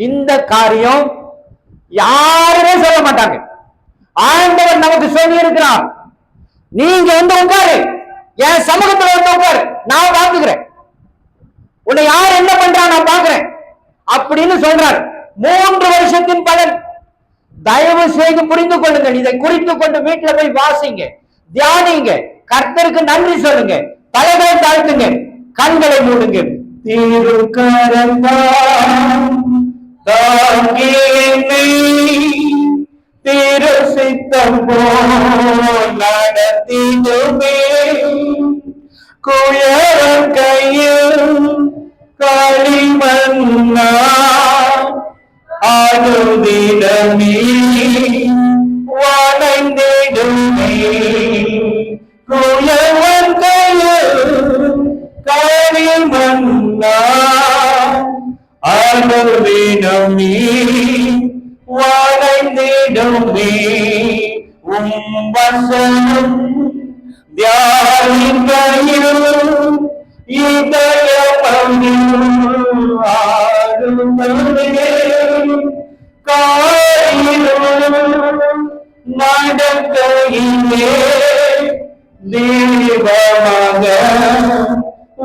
இந்த காரியம் யாருமே சொல்ல மாட்டாங்க. ஆண்டவர் நமக்கு சொல்லி இருக்கிறார், நீங்க வந்து உட்காரு, என் சமூகத்துல வந்து உட்காரு, நான் பாத்துக்கிறேன், உன்னை யார் என்ன பண்றா நான் பாக்குறேன் அப்படின்னு சொல்றார். 3 வருஷத்தின் பலன். தயவு செய்து புரிந்து கொள்ளுங்கள். இதை குறித்து கொண்டு வீட்டுல போய் வாசிங்க, தியானிங்க, கர்த்தருக்கு நன்றி சொல்லுங்க, தலைகளை தாழ்த்துங்க, கண்களை மூடுங்க. திரு சித்தம் போல் நடத்திடுமே, குயவன் கையில் களிமண்ணா ஆடுதிடமே வளைந்திடுமே, குயவன் கையில் களிமண்ணா ஆடுதிடமே வளைந்திடுமே. வசனம் தியானிக்கையில் இதயம் ஆடுமே, காரியம் நடக்கையிலே தீபமாக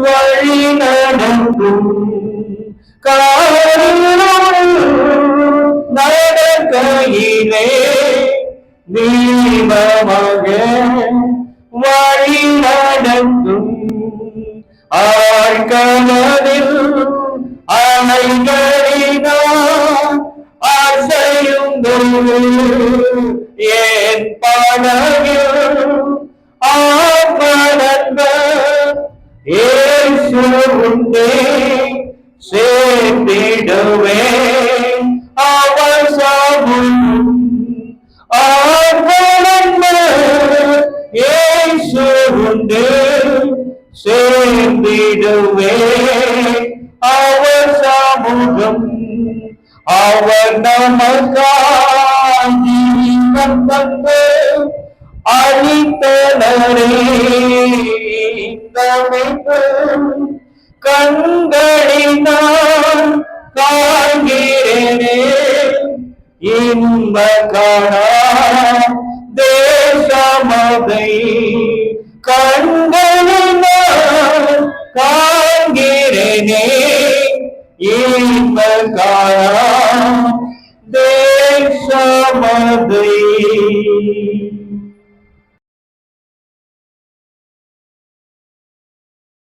வழி நடக்கும், காரியம் நடக்கையிலே தீபமாக வழி நடக்கும். ஆழ்கடலில் அலைகளினால் அசையும் என் படகில் ஆழ்கடந்த இயேசுவுண்டே சேர்ந்திடுவேன் அவர் சமூகம். ஆழ்கடந்த இயேசுவுண்டே சேர்ந்திடுவேன் அவர் சமூகம். அவர் நமக்காய் ஜீவன் தந்து அளித்தனரே, கண்களினால் காண்கிறேனே, இன்ப காணா தேசமதை கண்களினால் காண்கிறேனே, இன்ப காணா